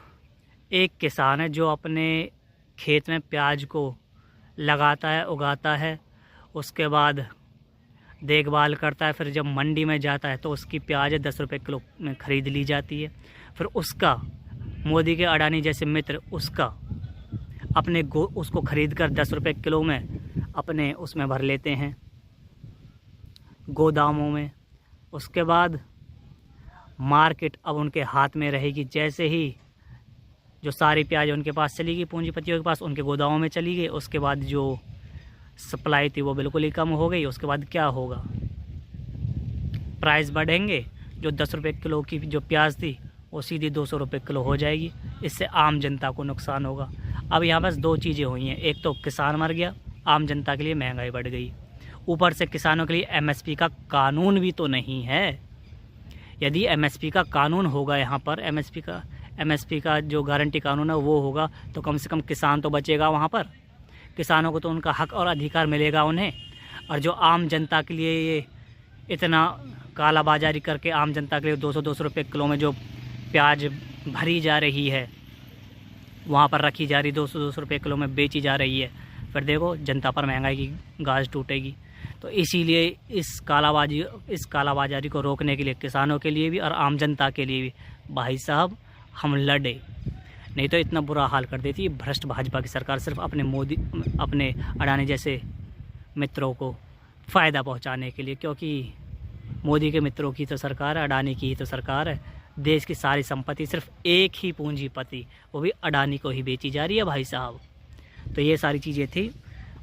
एक किसान है जो अपने खेत में प्याज को लगाता है, उगाता है, उसके बाद देखभाल करता है, फिर जब मंडी में जाता है तो उसकी प्याज 10 रुपये किलो में ख़रीद ली जाती है। फिर उसका मोदी के अडानी जैसे मित्र उसको ख़रीद कर 10 रुपये किलो में अपने उसमें भर लेते हैं गोदामों में। उसके बाद मार्केट अब उनके हाथ में रहेगी। जैसे ही जो सारी प्याज उनके पास चली गई, पूंजीपतियों के पास, उनके गोदामों में चली गई, उसके बाद जो सप्लाई थी वो बिल्कुल ही कम हो गई। उसके बाद क्या होगा, प्राइस बढ़ेंगे। जो 10 रुपये किलो की जो प्याज थी वो सीधी 200 रुपये किलो हो जाएगी। इससे आम जनता को नुकसान होगा। अब यहाँ बस 2 चीज़ें हुई हैं, एक तो किसान मर गया, आम जनता के लिए महंगाई बढ़ गई, ऊपर से किसानों के लिए एमएसपी का कानून भी तो नहीं है। यदि एमएसपी का कानून होगा, यहाँ पर एमएसपी का जो गारंटी कानून है वो होगा, तो कम से कम किसान तो बचेगा वहाँ पर, किसानों को तो उनका हक और अधिकार मिलेगा उन्हें। और जो आम जनता के लिए ये इतना कालाबाजारी करके आम जनता के लिए 200 रुपये किलो में जो प्याज भरी जा रही है, वहाँ पर रखी जा रही 200 रुपये किलो में बेची जा रही है, फिर देखो जनता पर महंगाई की गाज टूटेगी। तो इसीलिए इस कालाबाजारी को रोकने के लिए किसानों के लिए भी और आम जनता के लिए भी भाई साहब हम लड़े, नहीं तो इतना बुरा हाल कर देती भ्रष्ट भाजपा की सरकार, सिर्फ अपने अडानी जैसे मित्रों को फ़ायदा पहुंचाने के लिए। क्योंकि मोदी के मित्रों की तो सरकार है, अडानी की ही तो सरकार है। देश की सारी संपत्ति सिर्फ एक ही पूंजीपति, वो भी अडानी को ही बेची जा रही है भाई साहब। तो ये सारी चीज़ें थी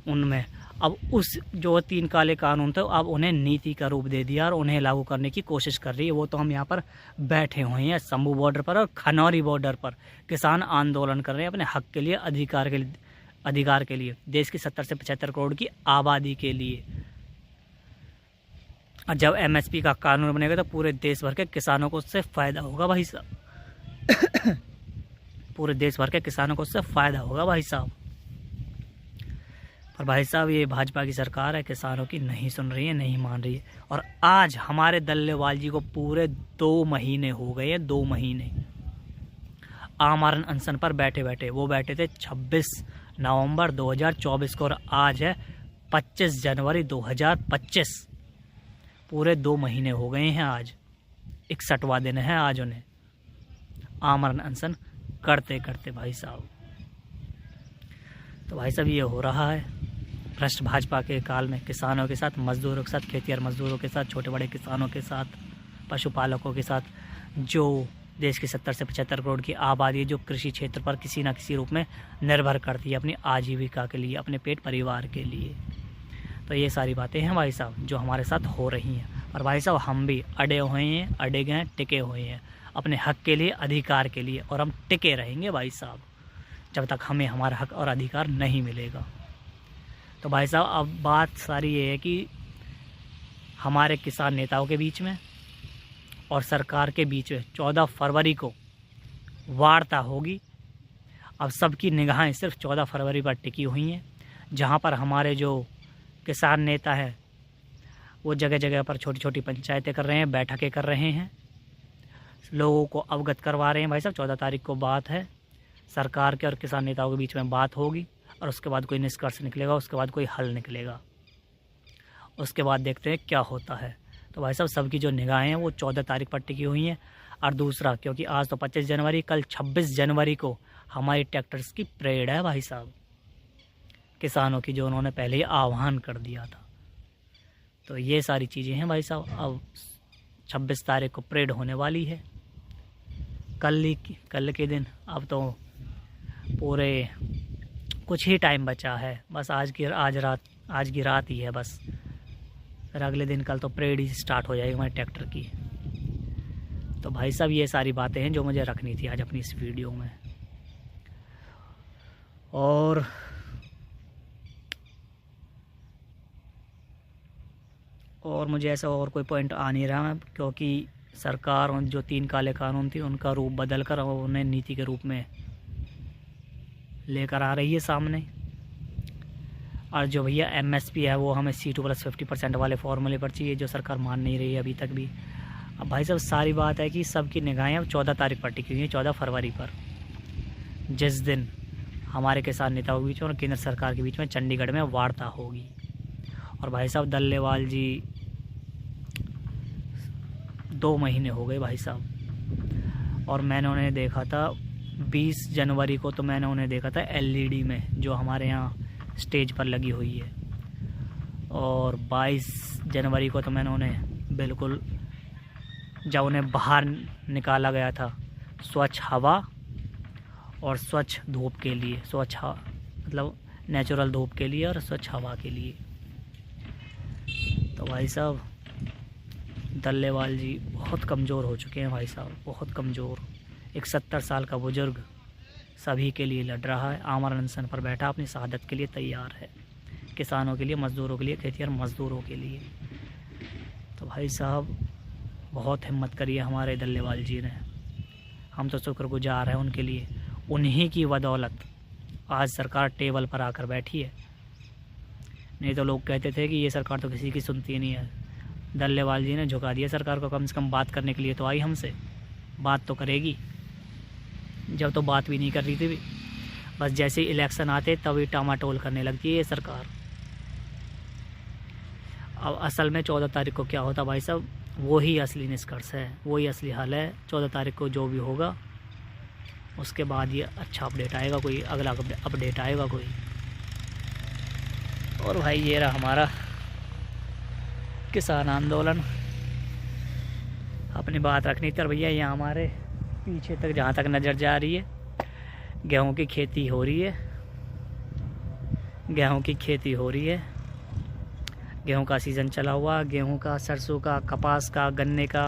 उनमें। अब उस जो 3 काले कानून थे अब उन्हें नीति का रूप दे दिया और उन्हें लागू करने की कोशिश कर रही है। वो तो हम यहाँ पर बैठे हुए हैं शंभू बॉर्डर पर और खनौरी बॉर्डर पर, किसान आंदोलन कर रहे हैं अपने हक के लिए, अधिकार के लिए, देश की 70 से 75 करोड़ की आबादी के लिए। और जब एमएसपी का कानून बनेगा तो पूरे देश भर के किसानों को उससे फ़ायदा होगा भाई साहब। पूरे देश भर के किसानों को उससे फ़ायदा होगा भाई साहब। पर भाई साहब ये भाजपा की सरकार है, किसानों की नहीं सुन रही है, नहीं मान रही है। और आज हमारे दल्लेवाल जी को पूरे 2 महीने हो गए हैं, 2 महीने आमरण अनशन पर बैठे बैठे। वो बैठे थे 26 नवंबर 2024 को और आज है 25 जनवरी 2025। पूरे 2 महीने हो गए हैं। आज 61वां दिन है आज उन्हें आमरण अनशन करते करते भाई साहब। तो भाई साहब ये हो रहा है भ्रष्ट भाजपा के काल में, किसानों के साथ, मजदूरों के साथ, खेतिहर मजदूरों के साथ, छोटे बड़े किसानों के साथ, पशुपालकों के साथ, जो देश की 70 से 75 करोड़ की आबादी जो कृषि क्षेत्र पर किसी न किसी रूप में निर्भर करती है अपनी आजीविका के लिए, अपने पेट परिवार के लिए। तो ये सारी बातें हैं भाई साहब जो हमारे साथ हो रही हैं। और भाई साहब हम भी अड़े हुए हैं, अड़े गए हैं, टिके हुए हैं अपने हक के लिए, अधिकार के लिए, और हम टिके रहेंगे भाई साहब जब तक हमें हमारा हक और अधिकार नहीं मिलेगा। तो भाई साहब अब बात सारी ये है कि हमारे किसान नेताओं के बीच में और सरकार के बीच में 14 फरवरी को वार्ता होगी। अब सबकी निगाहें सिर्फ 14 फरवरी पर टिकी हुई हैं, जहां पर हमारे जो किसान नेता हैं वो जगह जगह पर छोटी छोटी पंचायतें कर रहे हैं, बैठकें कर रहे हैं, लोगों को अवगत करवा रहे हैं। भाई साहब 14 तारीख को बात है, सरकार के और किसान नेताओं के बीच में बात होगी और उसके बाद कोई निष्कर्ष निकलेगा, उसके बाद कोई हल निकलेगा, उसके बाद देखते हैं क्या होता है। तो भाई साहब सबकी जो निगाहें हैं वो 14 तारीख पर टिकी हुई हैं। और दूसरा, क्योंकि आज तो 25 जनवरी, कल 26 जनवरी को हमारी ट्रैक्टर्स की परेड है भाई साहब, किसानों की, जो उन्होंने पहले ही आह्वान कर दिया था। तो ये सारी चीज़ें हैं भाई साहब। अब 26 तारीख को परेड होने वाली है, कल के दिन। अब तो पूरे कुछ ही टाइम बचा है, बस आज की रात ही है बस, फिर अगले दिन कल तो परेड ही स्टार्ट हो जाएगी हमारे ट्रैक्टर की। तो भाई साहब ये सारी बातें हैं जो मुझे रखनी थी आज अपनी इस वीडियो में। और मुझे ऐसा और कोई पॉइंट आ नहीं रहा है, क्योंकि सरकार उन जो 3 काले कानून थी उनका रूप बदल कर उन्हें नीति के रूप में लेकर आ रही है सामने। और जो भैया MSP है वो हमें C2+50% वाले फॉर्मूले पर चाहिए, जो सरकार मान नहीं रही है अभी तक भी। अब भाई साहब सारी बात है कि सबकी निगाहें अब 14 तारीख पर टिकी हुई हैं, 14 फरवरी पर, जिस दिन हमारे किसान नेताओं के बीच में और केंद्र सरकार के बीच में चंडीगढ़ में वार्ता होगी। और भाई साहब दल्लेवाल जी 2 महीने हो गए भाई साहब, और मैंने उन्हें देखा था 20 जनवरी को, तो मैंने उन्हें देखा था LED में जो हमारे यहाँ स्टेज पर लगी हुई है, और 22 जनवरी को तो मैंने उन्हें बिल्कुल, जब उन्हें बाहर निकाला गया था स्वच्छ हवा और स्वच्छ धूप के लिए, स्वच्छ मतलब नेचुरल धूप के लिए और स्वच्छ हवा के लिए। तो भाई साहब दल्लेवाल जी बहुत कमज़ोर हो चुके हैं भाई साहब, बहुत कमज़ोर। एक 70 साल का बुजुर्ग सभी के लिए लड़ रहा है, आमरण अनशन पर बैठा, अपनी शहादत के लिए तैयार है, किसानों के लिए, मज़दूरों के लिए, खेतिहर मज़दूरों के लिए। तो भाई साहब बहुत हिम्मत करी है हमारे दल्लेवाल जी ने, हम तो शुक्रगुजार हैं उनके लिए। उन्हीं की बदौलत आज सरकार टेबल पर आकर बैठी है, नहीं तो लोग कहते थे कि ये सरकार तो किसी की सुनती नहीं है। दल्लेवाल जी ने झुका दिया सरकार को, कम से कम बात करने के लिए तो आई हमसे, बात तो करेगी। जब तो बात भी नहीं कर रही थी, बस जैसे ही इलेक्शन आते तभी टामाटोल करने लगती है ये सरकार। अब असल में 14 तारीख को क्या होता भाई साहब, वही असली निष्कर्ष है, वही असली हल है। 14 तारीख को जो भी होगा उसके बाद ये अच्छा अपडेट आएगा, कोई अगला अपडेट आएगा कोई। और भाई ये रहा हमारा किसान आंदोलन। अपनी बात रखनी थी भैया, यहाँ हमारे पीछे तक जहाँ तक नज़र जा रही है गेहूं की खेती हो रही है, गेहूं की खेती हो रही है। गेहूं का सीज़न चला हुआ, गेहूं का, सरसों का, कपास का, गन्ने का,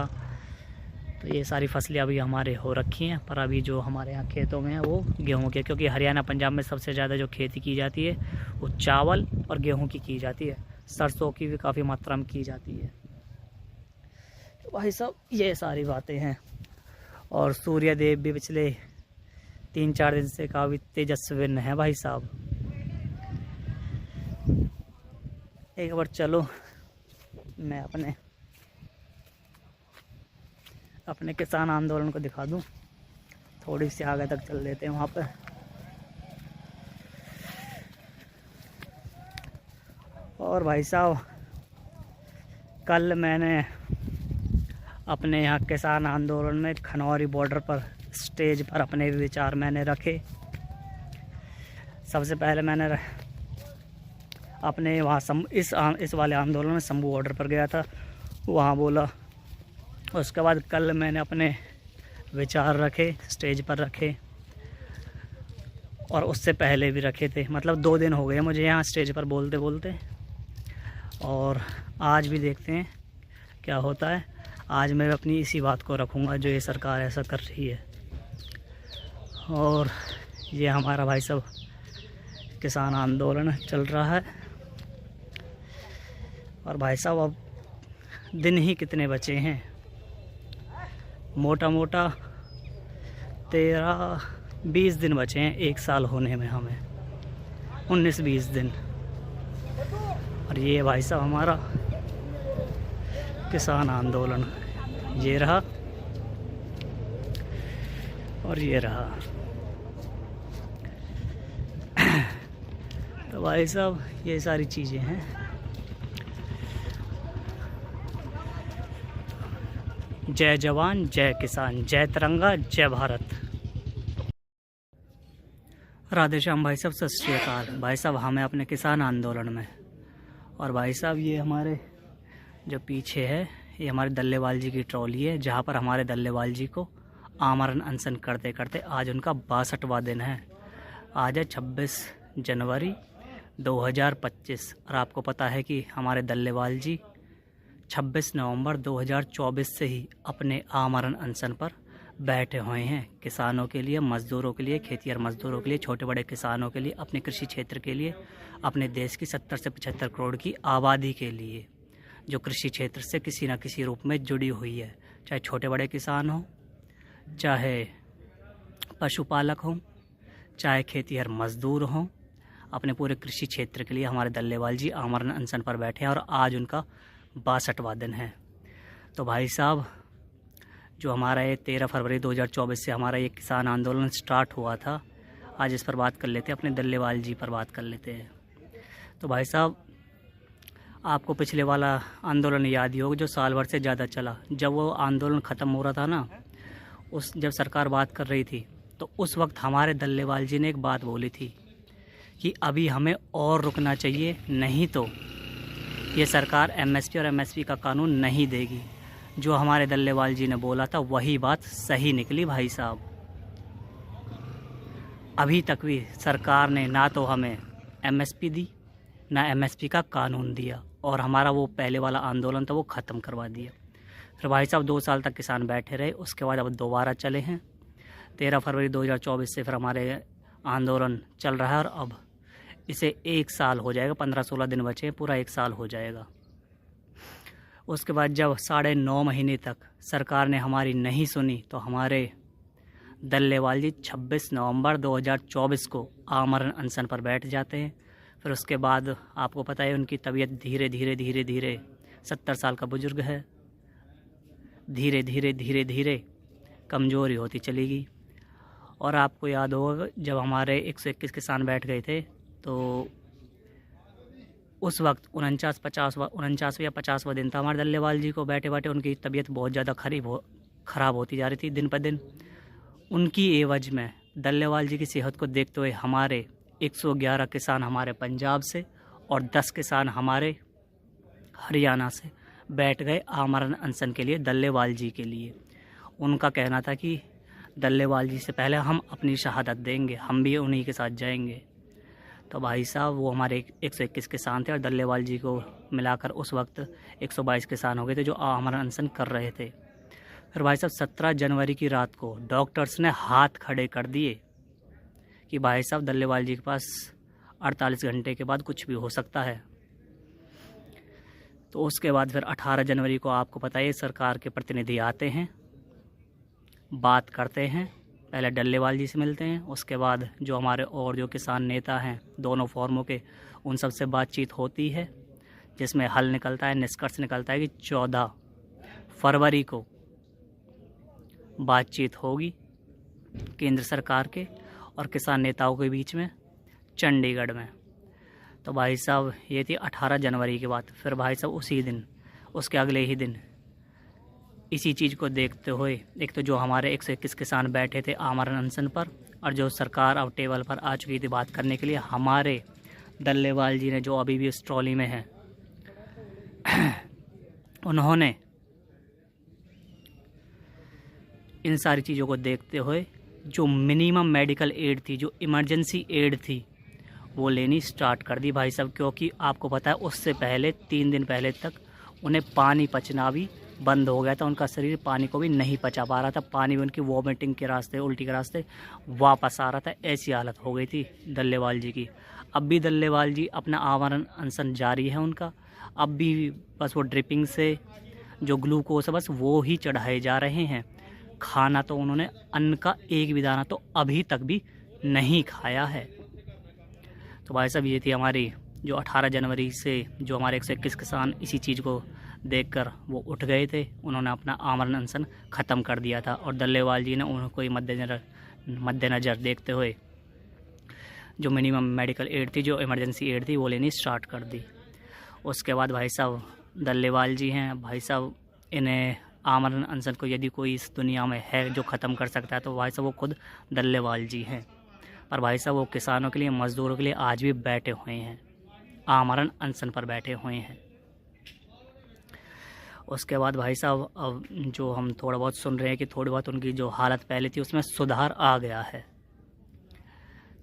तो ये सारी फसलें अभी हमारे हो रखी हैं। पर अभी जो हमारे यहाँ खेतों में है वो गेहूं के, क्योंकि हरियाणा पंजाब में सबसे ज़्यादा जो खेती की जाती है वो चावल और गेहूं की जाती है, सरसों की भी काफ़ी मात्रा में की जाती है। तो भाई साहब ये सारी बातें हैं। और सूर्य देव भी पिछले 3-4 दिन से काफ़ी तेजस्वी है भाई साहब। एक बार चलो मैं अपने किसान आंदोलन को दिखा दूं, थोड़ी सी आगे तक चल देते हैं वहाँ पे। और भाई साहब कल मैंने अपने यहाँ किसान आंदोलन में खनौरी बॉर्डर पर स्टेज पर अपने विचार मैंने रखे। सबसे पहले मैंने अपने वहाँ इस वाले आंदोलन में शंभू बॉर्डर पर गया था, वहाँ बोला। उसके बाद कल मैंने अपने विचार रखे, स्टेज पर रखे, और उससे पहले भी रखे थे। मतलब 2 दिन हो गए मुझे यहाँ स्टेज पर बोलते बोलते, और आज भी देखते हैं क्या होता है। आज मैं अपनी इसी बात को रखूँगा जो ये सरकार ऐसा कर रही है। और ये हमारा भाई साहब किसान आंदोलन चल रहा है। और भाई साहब अब दिन ही कितने बचे हैं, मोटा मोटा 13-20 दिन बचे हैं 1 साल होने में, हमें 19-20 दिन। और ये भाई साहब हमारा किसान आंदोलन, ये रहा और ये रहा। तो भाई साहब ये सारी चीज़ें हैं। जय जवान, जय किसान, जय तिरंगा, जय भारत। राधे श्याम भाई साहब, सत श्री अकाल। भाई साहब हमें अपने किसान आंदोलन में, और भाई साहब ये हमारे जो पीछे है ये हमारे दल्लेवाल जी की ट्रॉली है, जहाँ पर हमारे दल्लेवाल जी को आमरण अनशन करते करते आज उनका 62वां दिन है। आज है 26 जनवरी 2025, और आपको पता है कि हमारे दल्लेवाल जी 26 नवंबर 2024 से ही अपने आमरण अनशन पर बैठे हुए हैं, किसानों के लिए, मज़दूरों के लिए, खेतिहर मज़दूरों के लिए, छोटे बड़े किसानों के लिए, अपने कृषि क्षेत्र के लिए, अपने देश की 70 से 75 करोड़ की आबादी के लिए, जो कृषि क्षेत्र से किसी न किसी रूप में जुड़ी हुई है, चाहे छोटे बड़े किसान हों, चाहे पशुपालक हों, चाहे खेतीहर मजदूर हों। अपने पूरे कृषि क्षेत्र के लिए हमारे दल्लेवाल जी आमरण अनशन पर बैठे हैं और आज उनका 62वां दिन है। तो भाई साहब, जो हमारा ये 13 फरवरी 2024 से हमारा ये किसान आंदोलन स्टार्ट हुआ था, आज इस पर बात कर लेते हैं, अपने दल्लेवाल जी पर बात कर लेते हैं। तो भाई साहब, आपको पिछले वाला आंदोलन याद ही होगा जो साल भर से ज़्यादा चला। जब वो आंदोलन ख़त्म हो रहा था ना, जब सरकार बात कर रही थी, तो उस वक्त हमारे दल्लेवाल जी ने एक बात बोली थी कि अभी हमें और रुकना चाहिए, नहीं तो ये सरकार एमएसपी और एमएसपी का कानून नहीं देगी। जो हमारे दल्लेवाल जी ने बोला था वही बात सही निकली भाई साहब। अभी तक भी सरकार ने ना तो हमें एमएसपी दी, ना एमएसपी का कानून दिया, और हमारा वो पहले वाला आंदोलन था वो ख़त्म करवा दिया। फिर भाई साहब 2 साल तक किसान बैठे रहे, उसके बाद अब दोबारा चले हैं। 13 फरवरी 2024 से फिर हमारे आंदोलन चल रहा है और अब इसे 1 साल हो जाएगा, 15-16 दिन बचे हैं, पूरा 1 साल हो जाएगा। उसके बाद जब 9.5 महीने तक सरकार ने हमारी नहीं सुनी, तो हमारे दल्लेवाल जी 26 नवंबर 2024 को आमरण अनशन पर बैठ जाते हैं। फिर उसके बाद आपको पता है उनकी तबीयत धीरे धीरे 70 साल का बुजुर्ग है, धीरे धीरे कमज़ोरी होती चली गई। और आपको याद होगा जब हमारे 121 किसान बैठ गए थे, तो उस वक्त 49 या 50वां दिन था हमारे दल्लेवाल जी को बैठे बैठे उनकी तबीयत बहुत ज़्यादा ख़राब होती जा रही थी दिन पर दिन। उनकी एवज में दल्लेवाल जी की सेहत को देखते हुए हमारे 111 किसान हमारे पंजाब से और 10 किसान हमारे हरियाणा से बैठ गए आमरण अनशन के लिए, दल्लेवाल जी के लिए। उनका कहना था कि दल्लेवाल जी से पहले हम अपनी शहादत देंगे, हम भी उन्हीं के साथ जाएंगे। तो भाई साहब वो हमारे 121 किसान थे और दल्लेवाल जी को मिलाकर उस वक्त 122 किसान हो गए थे जो आमरण अनशन कर रहे थे। फिर भाई साहब 17 जनवरी की रात को डॉक्टर्स ने हाथ खड़े कर दिए कि भाई साहब दल्लेवाल जी के पास 48 घंटे के बाद कुछ भी हो सकता है। तो उसके बाद फिर 18 जनवरी को आपको पता है सरकार के प्रतिनिधि आते हैं, बात करते हैं, पहले दल्लेवाल जी से मिलते हैं, उसके बाद जो हमारे और जो किसान नेता हैं दोनों फॉर्मों के, उन सब से बातचीत होती है, जिसमें हल निकलता है, निष्कर्ष निकलता है कि 14 फरवरी को बातचीत होगी केंद्र सरकार के और किसान नेताओं के बीच में चंडीगढ़ में। तो भाई साहब ये थी 18 जनवरी की बात। फिर भाई साहब उसी दिन, उसके अगले ही दिन इसी चीज़ को देखते हुए, एक तो जो हमारे 121 किसान बैठे थे आमरण अनशन पर और जो सरकार अब टेबल पर आ चुकी थी बात करने के लिए, हमारे दल्लेवाल जी ने जो अभी भी उस ट्रॉली में है उन्होंने इन सारी चीज़ों को देखते हुए जो मिनिमम मेडिकल एड थी, जो इमरजेंसी एड थी, वो लेनी स्टार्ट कर दी भाई साहब। क्योंकि आपको पता है उससे पहले 3 दिन पहले तक उन्हें पानी पचना भी बंद हो गया था, उनका शरीर पानी को भी नहीं पचा पा रहा था, पानी भी उनकी वॉमिटिंग के रास्ते, उल्टी के रास्ते वापस आ रहा था, ऐसी हालत हो गई थी दल्लेवाल जी की। अब भी दल्लेवाल जी अपना आमरण अनशन जारी है उनका, अब भी बस वो ड्रिपिंग से जो ग्लूकोज है बस वो ही चढ़ाए जा रहे हैं। खाना तो उन्होंने अन्न का एक भी दाना तो अभी तक भी नहीं खाया है। तो भाई साहब ये थी हमारी जो 18 जनवरी से जो हमारे 121 किसान इसी चीज़ को देखकर वो उठ गए थे, उन्होंने अपना आमरण अनशन ख़त्म कर दिया था और दल्लेवाल जी ने उनको मद्देनज़र देखते हुए जो मिनिमम मेडिकल एड थी, जो इमरजेंसी एड थी, वो लेनी स्टार्ट कर दी। उसके बाद भाई साहब दल्लेवाल जी हैं, भाई साहब इन्हें आमरण अनशन को यदि कोई इस दुनिया में है जो ख़त्म कर सकता है तो भाई साहब वो खुद दल्लेवाल जी हैं। पर भाई साहब वो किसानों के लिए, मज़दूरों के लिए आज भी बैठे हुए हैं, आमरण अनशन पर बैठे हुए हैं। उसके बाद भाई साहब अब जो हम थोड़ा बहुत सुन रहे हैं कि थोड़ी बहुत उनकी जो हालत पहले थी उसमें सुधार आ गया है।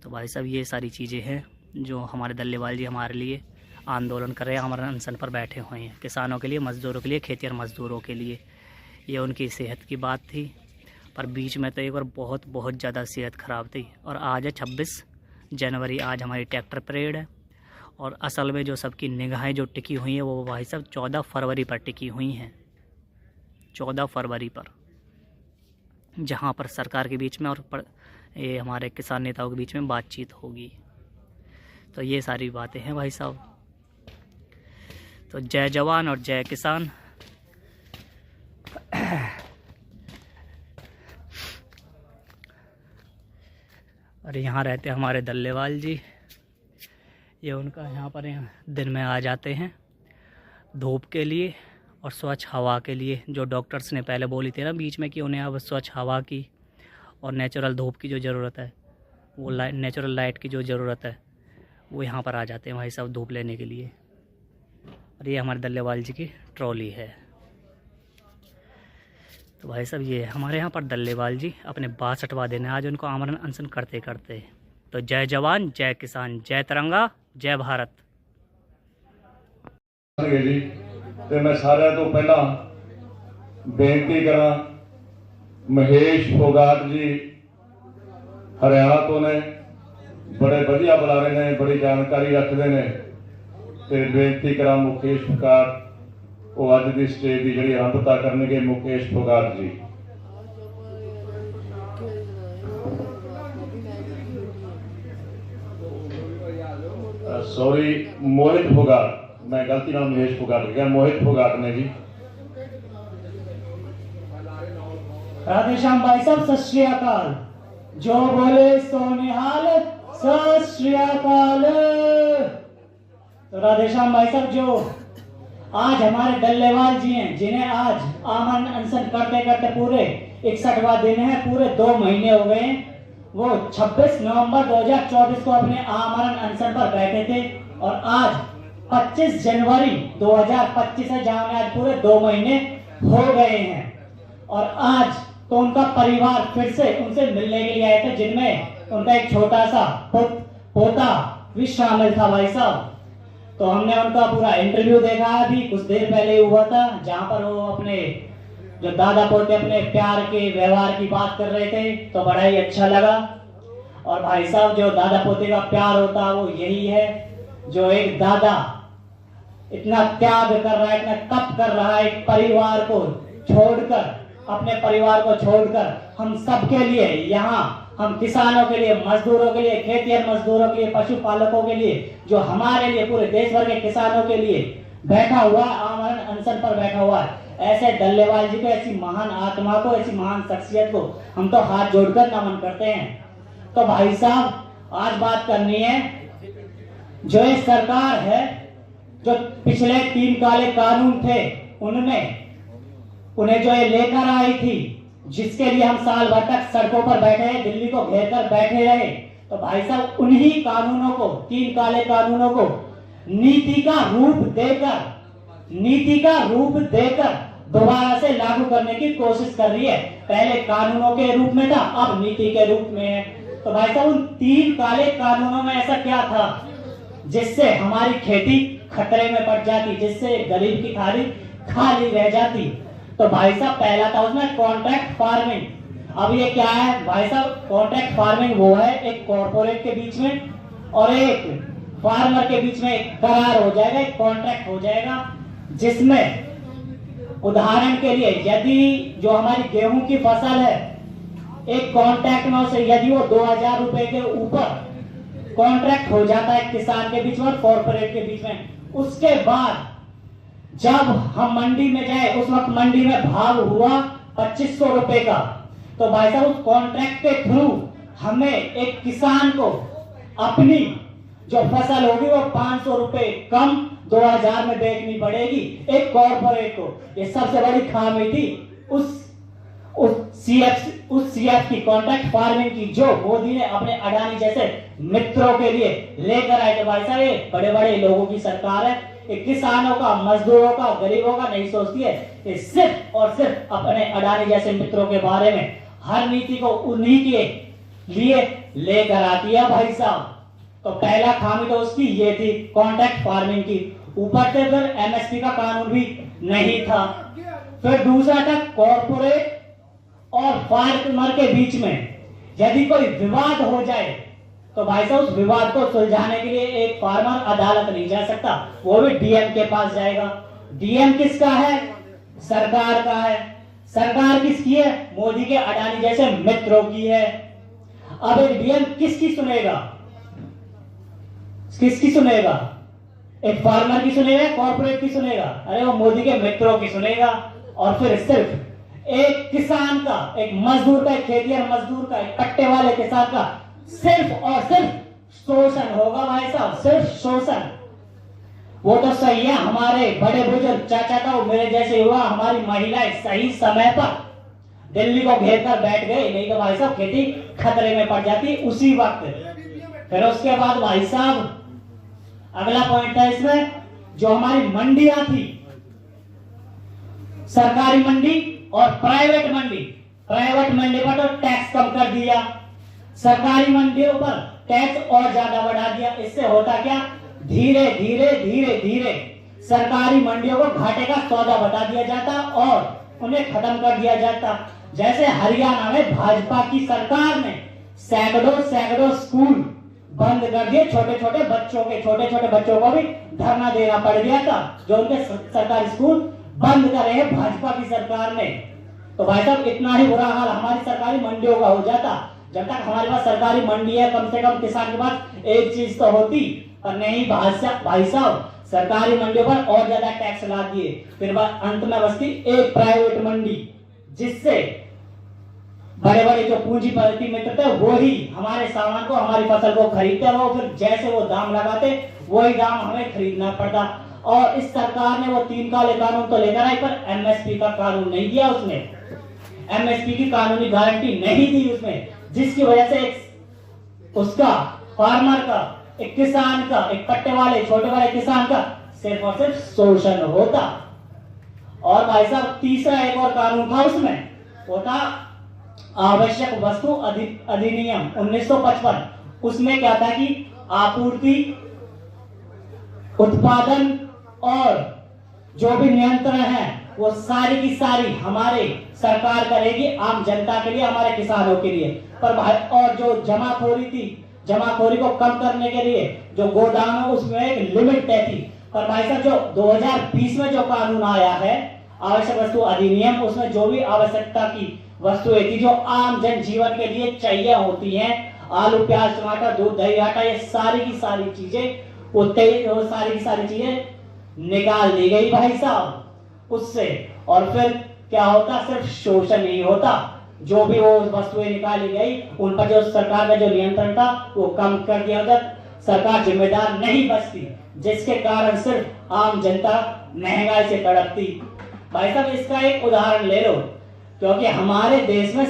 तो भाई साहब ये सारी चीज़ें हैं जो हमारे दल्लेवाल जी हमारे लिए आंदोलन कर रहे हैं, आमरण अनशन पर बैठे हुए हैं, किसानों के लिए, मज़दूरों के लिए, खेतिहर मज़दूरों के लिए। ये उनकी सेहत की बात थी, पर बीच में तो एक बार बहुत ज़्यादा सेहत ख़राब थी। और आज है 26 जनवरी, आज हमारी ट्रैक्टर परेड है और असल में जो सबकी निगाहें जो टिकी हुई हैं वो भाई साहब 14 फरवरी पर टिकी हुई हैं, 14 फरवरी पर, जहाँ पर सरकार के बीच में और ये हमारे किसान नेताओं के बीच में बातचीत होगी। तो ये सारी बातें हैं भाई साहब। तो जय जवान और जय किसान। और यहाँ रहते हैं हमारे दल्लेवाल जी, ये उनका यहाँ पर दिन में आ जाते हैं धूप के लिए और स्वच्छ हवा के लिए। जो डॉक्टर्स ने पहले बोली थी ना बीच में कि उन्हें अब स्वच्छ हवा की और नेचुरल धूप की जो ज़रूरत है, वो नेचुरल लाइट की जो ज़रूरत है, वो यहाँ पर आ जाते हैं भाई साहब धूप लेने के लिए। और ये हमारे दल्लेवाल जी की ट्रॉली है। तो भाई साहब ये हमारे यहाँ पर दल्लेवाल जी अपने 62वां दिन है आज उनको आमरण अनशन करते करते। तो जय जवान जय किसान, जय तिरंगा जय भारत। जी ਤੇ मैं सारे तो पहला बेनती करा, महेश फोगाट जी हरियाणा तो ने, बड़े वधिया बुलारे ने, बड़ी जानकारी रखते हैं। तो बेनती करा मुकेश फोगाट, वो अज की स्टेज की जी आरंभता करनगे। मुकेश फोगाट जी। सॉरी, मोहित फोगाट, मैं गलती नाम महेश फोगाट गया, मोहित फोगाट ने जी। राधे श्याम भाई साहब सत श्री अकाल। जो बोले सो निहाल, सत श्री अकाल। तो राधे श्याम भाई साहब जो आज हमारे दल्लेवाल जी हैं, जिन्हें आज आमरण अनशन करते करते पूरे 61वां दिन है, पूरे 2 महीने हो गए हैं। वो 26 नवंबर 2024 को अपने आमरण अनशन पर बैठे थे और आज 25 जनवरी 2025 है, जहां में आज पूरे 2 महीने हो गए हैं। और आज तो उनका परिवार फिर से उनसे मिलने के लिए आए थे, जिनमें उनका एक छोटा सा पोता भी शामिल था भाई साहब। तो हमने उनका पूरा इंटरव्यू देखा है, अभी कुछ देर पहले हुआ था, जहां पर वो अपने जो दादा पोते अपने प्यार के व्यवहार की बात कर रहे थे। तो बड़ा ही अच्छा लगा। और भाई साहब जो दादा पोते का प्यार होता है वो यही है, जो एक दादा इतना त्याग कर रहा है, इतना तप कर रहा है, एक परिवार को छोड़कर, अपने परिवार को छोड़कर हम सब के लिए, यहाँ हम किसानों के लिए, मजदूरों के लिए, खेतिहर मजदूरों के लिए, पशुपालकों के लिए, जो हमारे लिए, पूरे देश भर के किसानों के लिए बैठा हुआ, आमरण अनशन पर बैठा हुआ है। ऐसे दल्लेवाल जी को, ऐसी महान आत्मा को, ऐसी महान शख्सियत को हम तो हाथ जोड़कर नमन करते हैं। तो भाई साहब आज बात करनी है, जो ये सरकार है, जो पिछले 3 काले कानून थे उन्हें जो ये लेकर आई थी, जिसके लिए हम साल भर तक सड़कों पर बैठे, दिल्ली को घेर कर बैठे रहे। तो भाई साहब उन्हीं कानूनों को, 3 काले कानूनों को नीति का रूप देकर दोबारा से लागू करने की कोशिश कर रही है। पहले कानूनों के रूप में था, अब नीति के रूप में है। तो भाई साहब उन 3 काले कानूनों में ऐसा क्या था जिससे हमारी खेती खतरे में पड़ जाती, जिससे गरीब की थाली खाली रह जाती? तो भाई साहब पहला था उसमें कॉन्ट्रैक्ट फार्मिंग। अब ये क्या है भाई साहब? कॉन्ट्रैक्ट फार्मिंग वो है, एक कॉर्पोरेट के बीच में और एक फार्मर के बीच में एक करार हो जाएगा, एक कॉन्ट्रैक्ट हो जाएगा, जिसमें उदाहरण के लिए यदि जो हमारी गेहूं की फसल है, एक कॉन्ट्रैक्ट में से यदि वो 2000 रुपए के ऊपर कॉन्ट्रैक्ट हो जाता है किसान के बीच में और कॉर्पोरेट के बीच में, उसके बाद जब हम मंडी में जाए, उस वक्त मंडी में भाव हुआ 2500 रुपए का, तो भाई साहब उस कॉन्ट्रैक्ट के थ्रू हमें एक किसान को अपनी जो फसल होगी वो 500 रुपए कम 2000 में बेचनी पड़ेगी एक कॉर्पोरेट को। ये सबसे बड़ी खामी थी उस सीएफ की, कॉन्ट्रैक्ट फार्मिंग की, जो मोदी ने अपने अडानी जैसे मित्रों के लिए लेकर आए थे। भाई साहब ये बड़े बड़े लोगों की सरकार है, ये किसानों का, मजदूरों का, गरीबों का नहीं सोचती है। ये सिर्फ और सिर्फ अपने अडानी जैसे मित्रों के बारे में हर नीति को उन्हीं के लिए लेकर आती है भाई साहब। तो पहला खामी तो उसकी ये थी, कॉन्ट्रैक्ट फार्मिंग की। ऊपर से फिर एमएसपी का कानून भी नहीं था। फिर दूसरा था कॉर्पोरेट और फार्मर के बीच में यदि कोई विवाद हो जाए तो भाई साहब उस विवाद को सुलझाने के लिए एक फार्मर अदालत नहीं जा सकता, वो भी डीएम के पास जाएगा। डीएम किसका है? सरकार का है। सरकार किसकी है? मोदी के अडानी जैसे मित्रों की है। अब एक डीएम किसकी सुनेगा? किसकी सुनेगा? एक फार्मर की सुनेगा, कॉर्पोरेट की सुनेगा? अरे वो मोदी के मित्रों की सुनेगा। और फिर सिर्फ एक किसान का, एक मजदूर का, एक खेतिहर मजदूर का, एक पट्टे वाले किसान का सिर्फ और सिर्फ शोषण होगा भाई साहब, सिर्फ शोषण। वो तो सही है, हमारे बड़े बुजुर्ग चाचा का मेरे जैसे हुआ, हमारी महिलाएं सही समय पर दिल्ली को घेर कर बैठ गए, नहीं तो भाई साहब खेती खतरे में पड़ जाती उसी वक्त। फिर उसके बाद भाई साहब अगला पॉइंट था इसमें, जो हमारी मंडियां थी, सरकारी मंडी और प्राइवेट मंडी। प्राइवेट मंडी पर तो टैक्स कम कर दिया, सरकारी मंडियों पर टैक्स और ज्यादा बढ़ा दिया। इससे होता क्या? धीरे धीरे धीरे धीरे सरकारी मंडियों को घाटे का सौदा बता दिया जाता और उन्हें खत्म कर दिया जाता। जैसे हरियाणा में भाजपा की सरकार ने सैकड़ों स्कूल बंद कर दिए, छोटे छोटे बच्चों को भी धरना देना पड़ गया था, जो उनके सरकारी स्कूल बंद करे हैं भाजपा की सरकार ने। तो भाई साहब इतना ही बुरा हाल हमारी सरकारी मंडियों का हो जाता। जब तक हमारे पास सरकारी मंडी है, कम से कम किसान के पास एक चीज तो होती, पर नहीं भाई साहब सरकारी मंडियों पर और ज्यादा टैक्स ला दिए। फिर अंत में बचती एक प्राइवेट मंडी, जिससे बड़े बड़े जो पूंजीपति मित्र थे वो ही हमारे सामान को, हमारी फसल को खरीदते रहो, फिर जैसे वो दाम लगाते वही दाम हमें खरीदना पड़ता। और इस सरकार ने वो 3 काले कानून तो लेकर आई, पर एमएसपी का कानून नहीं दिया उसने, एमएसपी की कानूनी गारंटी नहीं दी उसमें, जिसकी वजह से एक उसका फार्मर का, एक किसान का, एक पट्टे वाले छोटे वाले किसान का सिर्फ और सिर्फ शोषण होता। और भाई साहब तीसरा एक और कानून था उसमें, वो था आवश्यक वस्तु अधिनियम 1955। उसमें क्या था कि आपूर्ति, उत्पादन और जो भी नियंत्रण है वो सारी की सारी हमारे सरकार करेगी, आम जनता के लिए, हमारे किसानों के लिए। पर भाई और जो जमाखोरी थी, जमाखोरी को कम करने के लिए जो गोदाम है उसमें एक लिमिट तय थी। पर भाई साहब जो 2020 में जो कानून आया है आवश्यक वस्तु अधिनियम, उसमें जो भी आवश्यकता की वस्तुएं थी जो आम जन जीवन के लिए चाहिए होती हैं, आलू प्याज टमाटर दूध दही आटा, ये सारी की सारी चीजें सारी की सारी चीजें निकाल दी गई भाई साहब उससे। और फिर क्या होता? सिर्फ शोषण ही होता। जो भी वो वस्तुएं निकाली गई उन पर जो सरकार का जो नियंत्रण था वो कम कर दिया जाता, सरकार जिम्मेदार नहीं बचती, जिसके कारण सिर्फ आम जनता महंगाई से तड़पती। भाई साहब इसका एक उदाहरण ले लो, क्योंकि हमारे देश में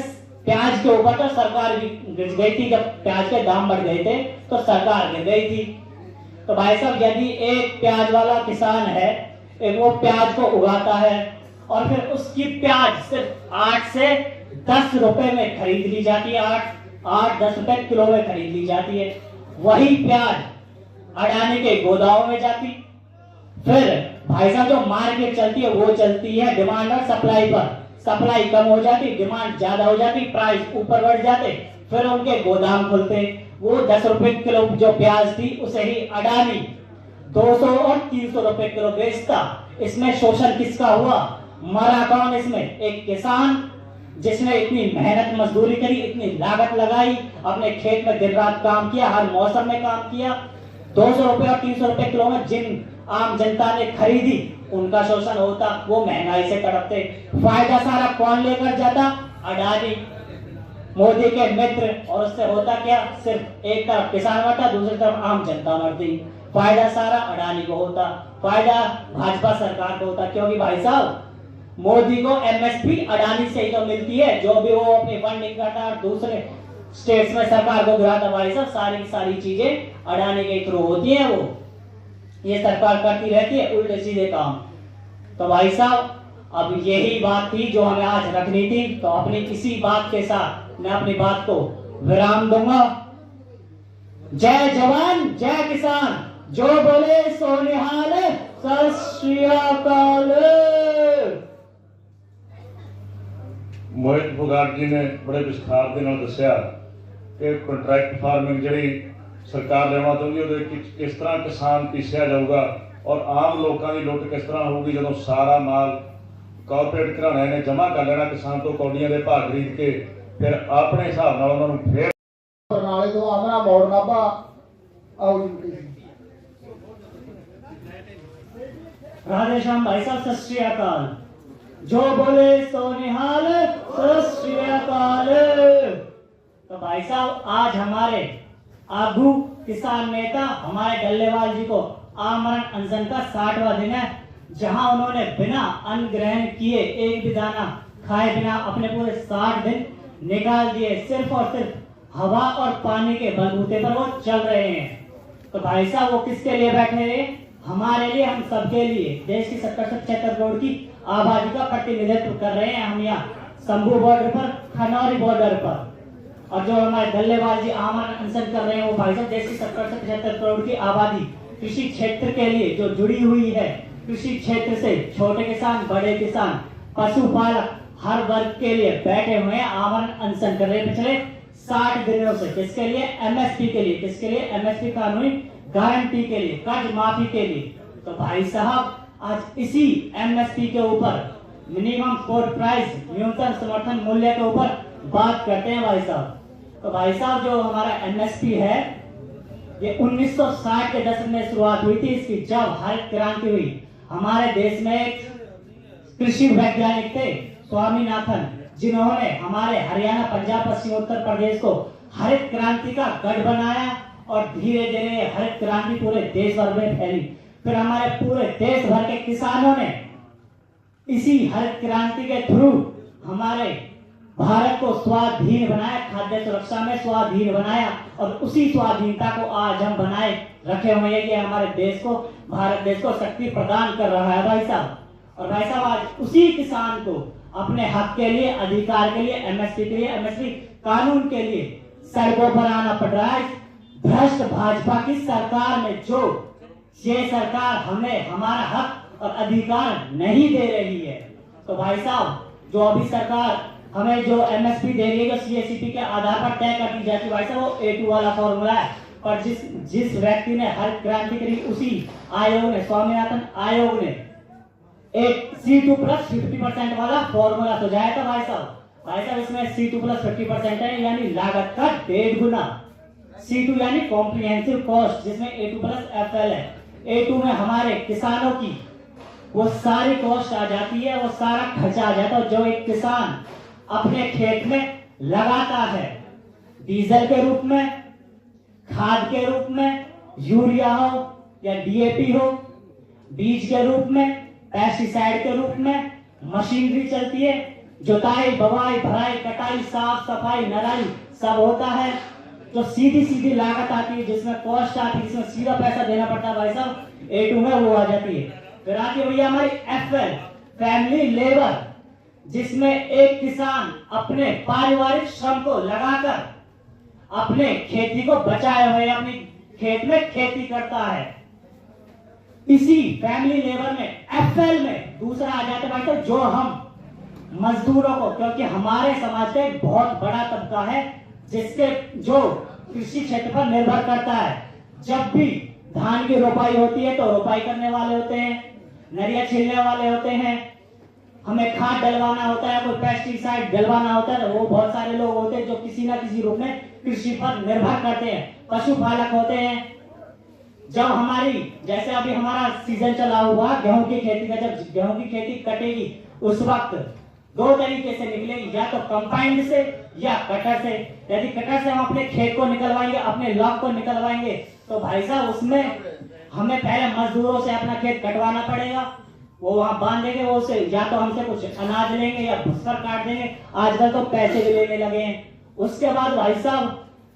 प्याज के ऊपर तो सरकार गिर गई थी, जब प्याज के दाम बढ़ गए थे तो सरकार गिर गई थी। तो भाई साहब यदि एक प्याज वाला किसान है, एक वो प्याज को उगाता है और फिर उसकी प्याज सिर्फ 8 से 10 रुपए में खरीद ली जाती है, 8-10 रुपए किलो में खरीद ली जाती है। वही प्याज अडानी के गोदामों में जाती। फिर भाई साहब जो मार्केट चलती है वो चलती है डिमांड और सप्लाई पर। सप्लाई कम हो जाती, डिमांड ज्यादा हो जाती, प्राइस ऊपर बढ़ जाते, फिर उनके गोदाम खुलते। वो 10 रुपए किलो जो प्याज थी उसे ही अडानी 200 और 300 रुपए किलो बेचता। इसमें शोषण किसका हुआ? मरा कौन इसमें? एक किसान जिसने इतनी मेहनत मजदूरी करी, इतनी लागत लगाई, अपने खेत में दिन रात काम किया, हर मौसम में काम किया। 200 रुपए और 300 रुपए किलो में जिन आम जनता ने खरीदी उनका शोषण होता, वो महंगाई से तड़पते। फायदा सारा कौन लेकर जाता? अडानी, मोदी के मित्र। और उससे होता क्या? सिर्फ एक तरफ किसान मरता, दूसरी तरफ आम जनता मरती। फायदा सारा अडानी को होता, फायदा भाजपा सरकार को होता। क्योंकि भाई साहब मोदी को एमएसपी अडानी से ही तो मिलती है, जो भी वो अपनी फंडिंग करता है दूसरे स्टेट्स में सरकार को गिराता। भाई साहब सारी सारी चीजें अडानी के थ्रू होती है, वो ये सरकार करती रहती है उल्टे सीधे काम। तो भाई साहब अब यही बात थी जो हमें आज रखनी थी, तो अपनी इसी बात के साथ मैं अपनी बात को विराम दूंगा। जय जवान जय किसान, जो बोले सो निहाल, सत श्री अकाल। मोहित फोगाट जी ने बड़े विस्तार के नाल दस्सिया कि कंट्रैक्ट फार्मिंग जिहड़ी सरकार लेना चाਹੁੰਦੀ ਉਹਦੇ ਕਿਸ ਤਰ੍ਹਾਂ ਕਿਸਾਨ ਪੀਸਿਆ ਜਾਊਗਾ ਔਰ ਆਮ ਲੋਕਾਂ ਦੀ ਲੁੱਟ ਕਿਸ ਤਰ੍ਹਾਂ ਹੋਊਗੀ ਜਦੋਂ ਸਾਰਾ ਮਾਲ ਕਾਰਪੋਰੇਟ ਘਰਾਣਿਆਂ ਨੇ ਜਮ੍ਹਾਂ ਕਰ ਲੈਣਾ ਕਿਸਾਨ ਤੋਂ ਕੌਡੀਆਂ ਦੇ ਭਾਅ ਖਰੀਦ ਕੇ ਫਿਰ ਆਪਣੇ ਹਿਸਾਬ ਨਾਲ ਉਹਨਾਂ ਨੂੰ ਫੇਰ ਬਰਨਾਲੇ ਤੋਂ ਆਮਨਾ ਮੋੜ ਨਾਭਾ ਆਓ ਜੀ। राधे श्याम भाई साहब सत श्री अकाल। जो बोले सो निहाल सत श्री अकाल। तो भाई साहब आज हमारे आगू किसान नेता हमारे डल्लेवाल जी को आमरण अनशन का 60वां दिन है, जहां उन्होंने बिना अन्न ग्रहण किए एक भी दाना खाए बिना अपने पूरे 60 दिन निकाल दिए, सिर्फ और सिर्फ हवा और पानी के बलबूते पर वो चल रहे हैं। तो भाई साहब वो किसके लिए बैठे हैं? हमारे लिए, हम सबके लिए। देश की 70 से 75 करोड़ की आबादी का प्रतिनिधित्व कर रहे हैं हम यहाँ शंभू बॉर्डर पर, खनौरी बॉर्डर पर। और जो हमारे डल्लेवाल जी आमरण अनशन कर रहे हैं वो भाई साहब देश की 70 से 75 करोड़ की आबादी कृषि क्षेत्र के लिए जो जुड़ी हुई है, कृषि क्षेत्र से छोटे किसान, बड़े किसान, पशुपालक, हर वर्ग के लिए बैठे हुए हैं, आमरण अनशन कर रहे हैं पिछले 60 दिनों से। किसके लिए? एमएसपी के लिए। किसके लिए? एमएसपी कानूनी गारंटी के लिए, कर्ज माफी के लिए। तो भाई साहब आज इसी एमएसपी के ऊपर, मिनिमम सपोर्ट प्राइस, न्यूनतम समर्थन मूल्य के ऊपर बात करते हैं भाई साहब। तो भाई साहब जो हमारा एमएसपी है ये 1960 के दशक में शुरुआत हुई थी इसकी, जब हरित क्रांति हुई। हमारे देश में एक कृषि वैज्ञानिक थे स्वामीनाथन, जिन्होंने हमारे हरियाणा, पंजाब, पश्चिम उत्तर प्रदेश को हरित क्रांति का गढ़ बनाया और धीरे धीरे हरित क्रांति पूरे देश भर में फैली। फिर हमारे पूरे देश भर के किसानों ने इसी हरित क्रांति के थ्रू हमारे भारत को स्वाधीन बनाया, खाद्य सुरक्षा में स्वाधीन बनाया, और उसी स्वाधीनता को आज हम बनाए रखे हुए हैं। ये हमारे देश को, भारत देश को शक्ति प्रदान कर रहा है भाई साहब। और भाई साहब आज उसी किसान को अपने हक के लिए, अधिकार के लिए, एमएसपी के लिए, एमएसपी कानून के लिए सड़कों पर आना पड़ रहा है। भ्रष्ट भाजपा की सरकार में जो ये सरकार हमें हमारा हक और अधिकार नहीं दे रही है। तो भाई साहब जो अभी सरकार हमें जो एमएसपी दे रही है, जो सीएससीपी के आधार पर तय कर दी जाती है भाई साहब, वो A2 वाला फॉर्मूला है। और जिस व्यक्ति ने हरित क्रांति करी, उसी आयोग ने, स्वामीनाथन आयोग ने एक C2 प्लस 50% वाला फॉर्मूला सुझाया था भाई साहब। भाई साहब इसमें C2 प्लस 50% है, यानी लागत का 1.5 गुना। C2 यानी कॉम्प्रिहेंसिव कॉस्ट, जिसमें A2 प्लस FL है। A2 में हमारे किसानों की वो सारी कॉस्ट आ जाती है, वो सारा खर्चा आ जाता है जो एक किसान अपने खेत में लगाता है, डीजल के रूप में, खाद के रूप में, यूरिया हो या DAP हो, बीज के रूप में, पेस्टिसाइड के रूप में, मशीनरी चलती है, जुताई, बवाई, भराई, कटाई, साफ सफाई, नराई सब होता है। जो सीधी लागत आती है, जिसमें कॉस्ट आती है, जिसमें सीधा पैसा देना पड़ता है भाई साहब, A2 में वो आ जाती है। फिर आती है भैया हमारी FL, फैमिली लेबर, जिसमें एक किसान अपने पारिवारिक श्रम को लगाकर अपने खेती को बचाए हुए अपनी खेत में खेती करता है। इसी फैमिली लेबर में, FL में दूसरा आ जाता है भाई साहब जो हम मजदूरों को, क्योंकि हमारे समाज का एक बहुत बड़ा तबका है जिसके जो कृषि क्षेत्र पर निर्भर करता है। जब भी धान की रोपाई होती है तो रोपाई करने वाले होते हैं, नरिया छीलने वाले होते हैं, हमें खाद डलवाना होता है, कोई पेस्टिसाइड डलवाना होता है, वो बहुत सारे लोग होते हैं जो किसी ना किसी रूप में कृषि पर निर्भर करते हैं। पशुपालक होते हैं। जब हमारी, जैसे अभी हमारा सीजन चला हुआ गेहूं की खेती का, जब गेहूं की खेती कटेगी उस वक्त दो तरीके से निकलेगी, या तो कंपाइंड से या कटर से। यदि कटर से हम अपने खेत को निकलवाएंगे, अपने लॉक को निकलवाएंगे, तो भाई साहब उसमें हमें पहले मजदूरों से अपना खेत कटवाना पड़ेगा, वो वहां बांध देंगे, वो उसे या तो हमसे कुछ अनाज लेंगे या भूस्कर काट देंगे, आजकल तो पैसे भी लेने लगे हैं। उसके बाद भाई साहब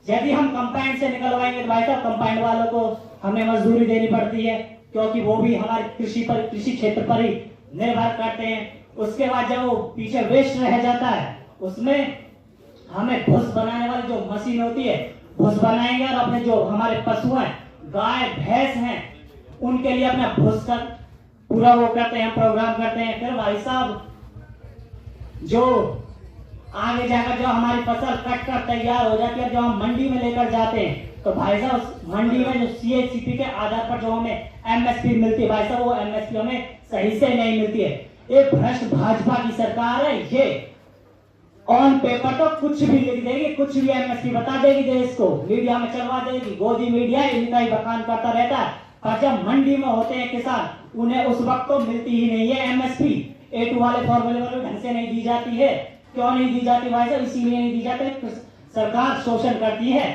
यदि हम कंपाइंड से निकलवाएंगे तो भाई साहब कंपाइंड वालों को हमें मजदूरी देनी पड़ती है, क्योंकि वो भी हमारे कृषि क्षेत्र पर ही निर्भर करते हैं। उसके बाद जब वो पीछे वेस्ट रह जाता है, उसमें हमें भूस बनाने वाली जो मशीन होती है, भूस बनाएंगे और अपने जो हमारे पशु हैं, गाय भैंस हैं, उनके लिए अपना भूस का पूरा वो करते हैं, प्रोग्राम करते हैं। फिर भाई साहब जो आगे जाकर जो हमारी फसल कट कर तैयार हो जाती है, जो हम मंडी में लेकर जाते हैं, तो भाई साहब मंडी में जो CHCP के आधार पर जो हमें MSP मिलती है भाई साहब, वो MSP हमें सही से नहीं मिलती है। एक भ्रष्ट भाजपा की सरकार है, ये ऑन पेपर तो कुछ भी लिख देगी, कुछ भी MSP बता देगी देश को, मीडिया में चलवा देगी, गोदी मीडिया इनका ही बखान करता रहता है। पर जब मंडी में होते हैं किसान, उन्हें उस वक्त तो मिलती ही नहीं है MSP। A2 वाले फॉर्मूले वाले ढंग से नहीं दी जाती है। क्यों नहीं दी जाती भाई साहब? इसीलिए नहीं दी जाती, सरकार शोषण करती है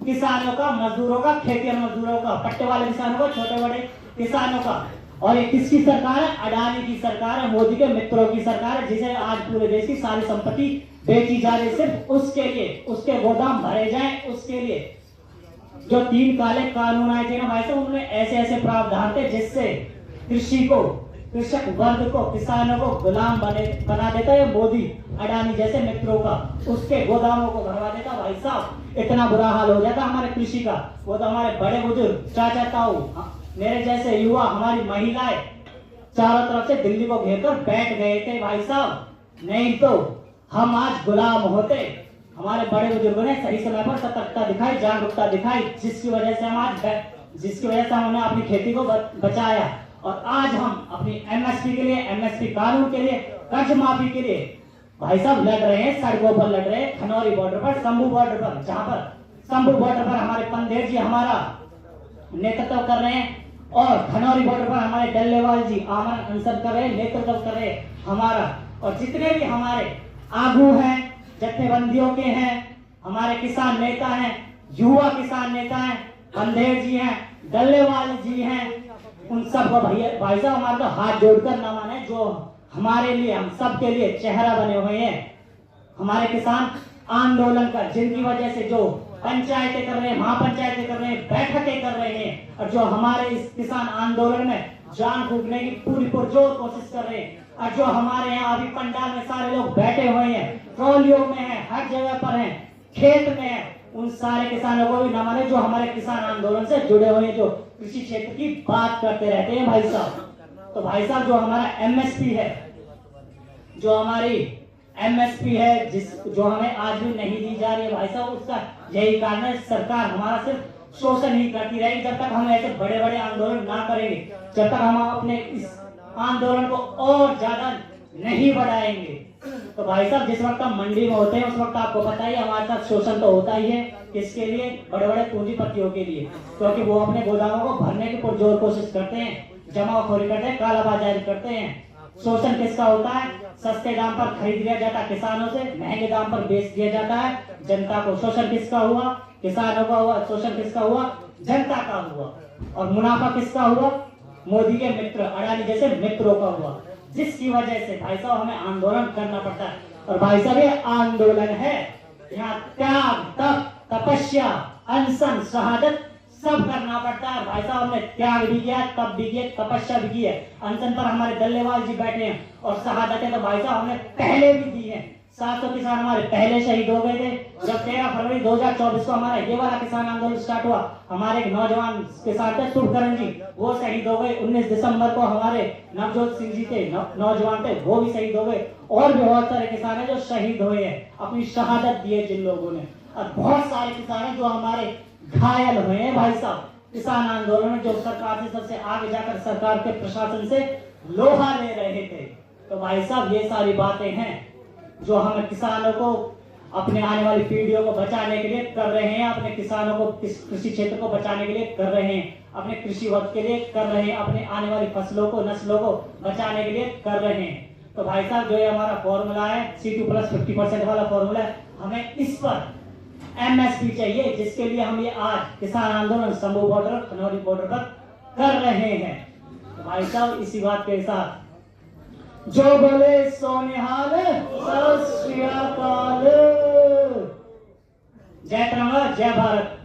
किसानों का, मजदूरों का, खेती मजदूरों का, पट्टे वाले किसानों का, छोटे बड़े किसानों का। और ये किसकी सरकार है? अडानी की सरकार है, मोदी के मित्रों की सरकार है, जिसे आज पूरे देश की सारी संपत्ति बेची जा रही सिर्फ उसके लिए, उसके गोदाम भरे जाएं उसके लिए। जो 3 काले कानून आए थे ना भाई साहब, उन्होंने ऐसे ऐसे प्रावधान थे जिससे कृषि को, कृषक वर्ग को, किसानों को गुलाम बना देता है मोदी अडानी जैसे मित्रों का, उसके गोदामों को भरवा देता भाई साहब। इतना बुरा हाल हो जाता हमारे कृषि का। वो तो हमारे बड़े बुजुर्ग, चाचा ताऊ, मेरे जैसे युवा, हमारी महिलाएं चारों तरफ से दिल्ली को घेरकर बैठ गए थे भाई साहब, नहीं तो हम आज गुलाम होते। हमारे बड़े बुजुर्गों ने सही समय पर सतर्कता दिखाई, जागरूकता दिखाई, जिसकी वजह से हमने अपनी खेती को बचाया। और आज हम अपनी MSP के लिए, MSP कानून के लिए, कर्ज माफी के लिए भाई साहब लड़ रहे हैं, सड़कों पर लड़ रहे हैं, खनौरी बॉर्डर पर, शंभू बॉर्डर पर, जहां पर शंभू बॉर्डर पर हमारे पंदेर जी हमारा नेतृत्व कर रहे हैं, और खनौरी बॉर्डर पर हमारे डल्लेवाल जी आमरण अनशन कर रहे हैं, नेतृत्व कर रहे हैं हमारा। और जितने भी हमारे आगू हैं, जत्थेबंदियों के हैं, हमारे किसान नेता हैं, युवा किसान नेता हैं, पंदेर जी हैं, डल्लेवाल जी हैं, उन सबको भाई साहब हमारे तो हाथ जोड़कर न माने, जो हमारे लिए, हम सब के लिए चेहरा बने हुए हैं हमारे किसान आंदोलन का, जिनकी वजह से जो पंचायतें कर रहे हैं, महापंचायतें कर रहे हैं, बैठकें कर रहे हैं, और जो हमारे इस किसान आंदोलन में जान फूंकने की पूरी पुरजोर कोशिश कर रहे हैं। और जो हमारे यहाँ अभी पंडाल में सारे लोग बैठे हुए हैं, ट्रॉलियों में हैं, हर जगह पर हैं, खेत में हैं, उन सारे किसानों को भी न माने जो हमारे किसान आंदोलन से जुड़े हुए हैं, जो कृषि क्षेत्र की बात करते रहते हैं भाई साहब। तो भाई साहब जो हमारा MSP है, जो हमारी MSP है, जो हमें आज भी नहीं दी जा रही है भाई साहब, उसका यही कारण है, सरकार हमारा सिर्फ शोषण ही करती रहेगी। जब तक हम ऐसे बड़े बड़े आंदोलन ना करेंगे, जब तक हम अपने इस आंदोलन को और ज्यादा नहीं बढ़ाएंगे। तो भाई साहब जिस वक्त हम मंडी में होते हैं, उस वक्त आपको पता ही हमारे साथ शोषण तो होता ही है। किसके लिए? बड़े बड़े पूंजीपतियों के लिए, क्योंकि वो अपने गोदामों को भरने की पुरजोर कोशिश करते हैं, जमाखोरी करते हैं, कालाबाजारी करते हैं। शोषण किसका होता है? सस्ते दाम पर खरीद लिया जाता है किसानों से, महंगे दाम पर बेच दिया जाता है जनता को। शोषण किसका हुआ? किसानों का हुआ। शोषण किसका हुआ? जनता का हुआ। और मुनाफा किसका हुआ? मोदी के मित्र, अडानी जैसे मित्रों का हुआ, जिसकी वजह से भाई साहब हमें आंदोलन करना पड़ता है। और भाई साहब ये आंदोलन है, यहाँ त्याग, तप, तपस्या, अनशन, शहादत सब करना पड़ता है। भाई साहब हमने त्याग भी किया, तप भी किया, तपस्या भी की है। अनशन पर हमारे डल्लेवाल जी बैठे हैं, और शहादतें तो भाई साहब हमने पहले भी दी है। 700 किसान हमारे पहले शहीद हो गए थे। जब 13 फरवरी 2024 को हमारा ये वाला किसान आंदोलन स्टार्ट हुआ, हमारे एक नौजवान किसान थे शुभकरण जी, वो शहीद हो गए। 19 दिसंबर को हमारे नवजोत सिंह जी थे, नौजवान थे, वो भी शहीद हो गए। और भी बहुत सारे किसान हैं जो शहीद हुए हैं, अपनी शहादत दी है जिन लोगों ने। और बहुत सारे किसान हैं जो हमारे घायल हुए हैं भाई साहब किसान आंदोलन में, जो सरकार से सबसे आगे जाकर सरकार के प्रशासन से लोहा ले रहे थे। तो भाई साहब ये सारी बातें हैं जो हम किसानों को, अपने आने वाली पीढ़ियों को बचाने के लिए कर रहे हैं, अपने किसानों को, कृषि क्षेत्र को बचाने के लिए कर रहे हैं, अपने कृषि वर्ग के लिए कर रहे हैं, अपने आने वाली फसलों को, नस्लों को बचाने के लिए कर रहे हैं। तो भाई साहब जो ये हमारा फॉर्मूला है C2 + 50% वाला फॉर्मूला है, हमें इस पर MSP चाहिए, जिसके लिए हम ये आज किसान आंदोलन शंभू बॉर्डर, खनौरी बॉर्डर पर कर रहे हैं। तो भाई साहब इसी बात के साथ जो बोले सो निहाल, सत श्री अकाल। जय तिरंगा, जय भारत।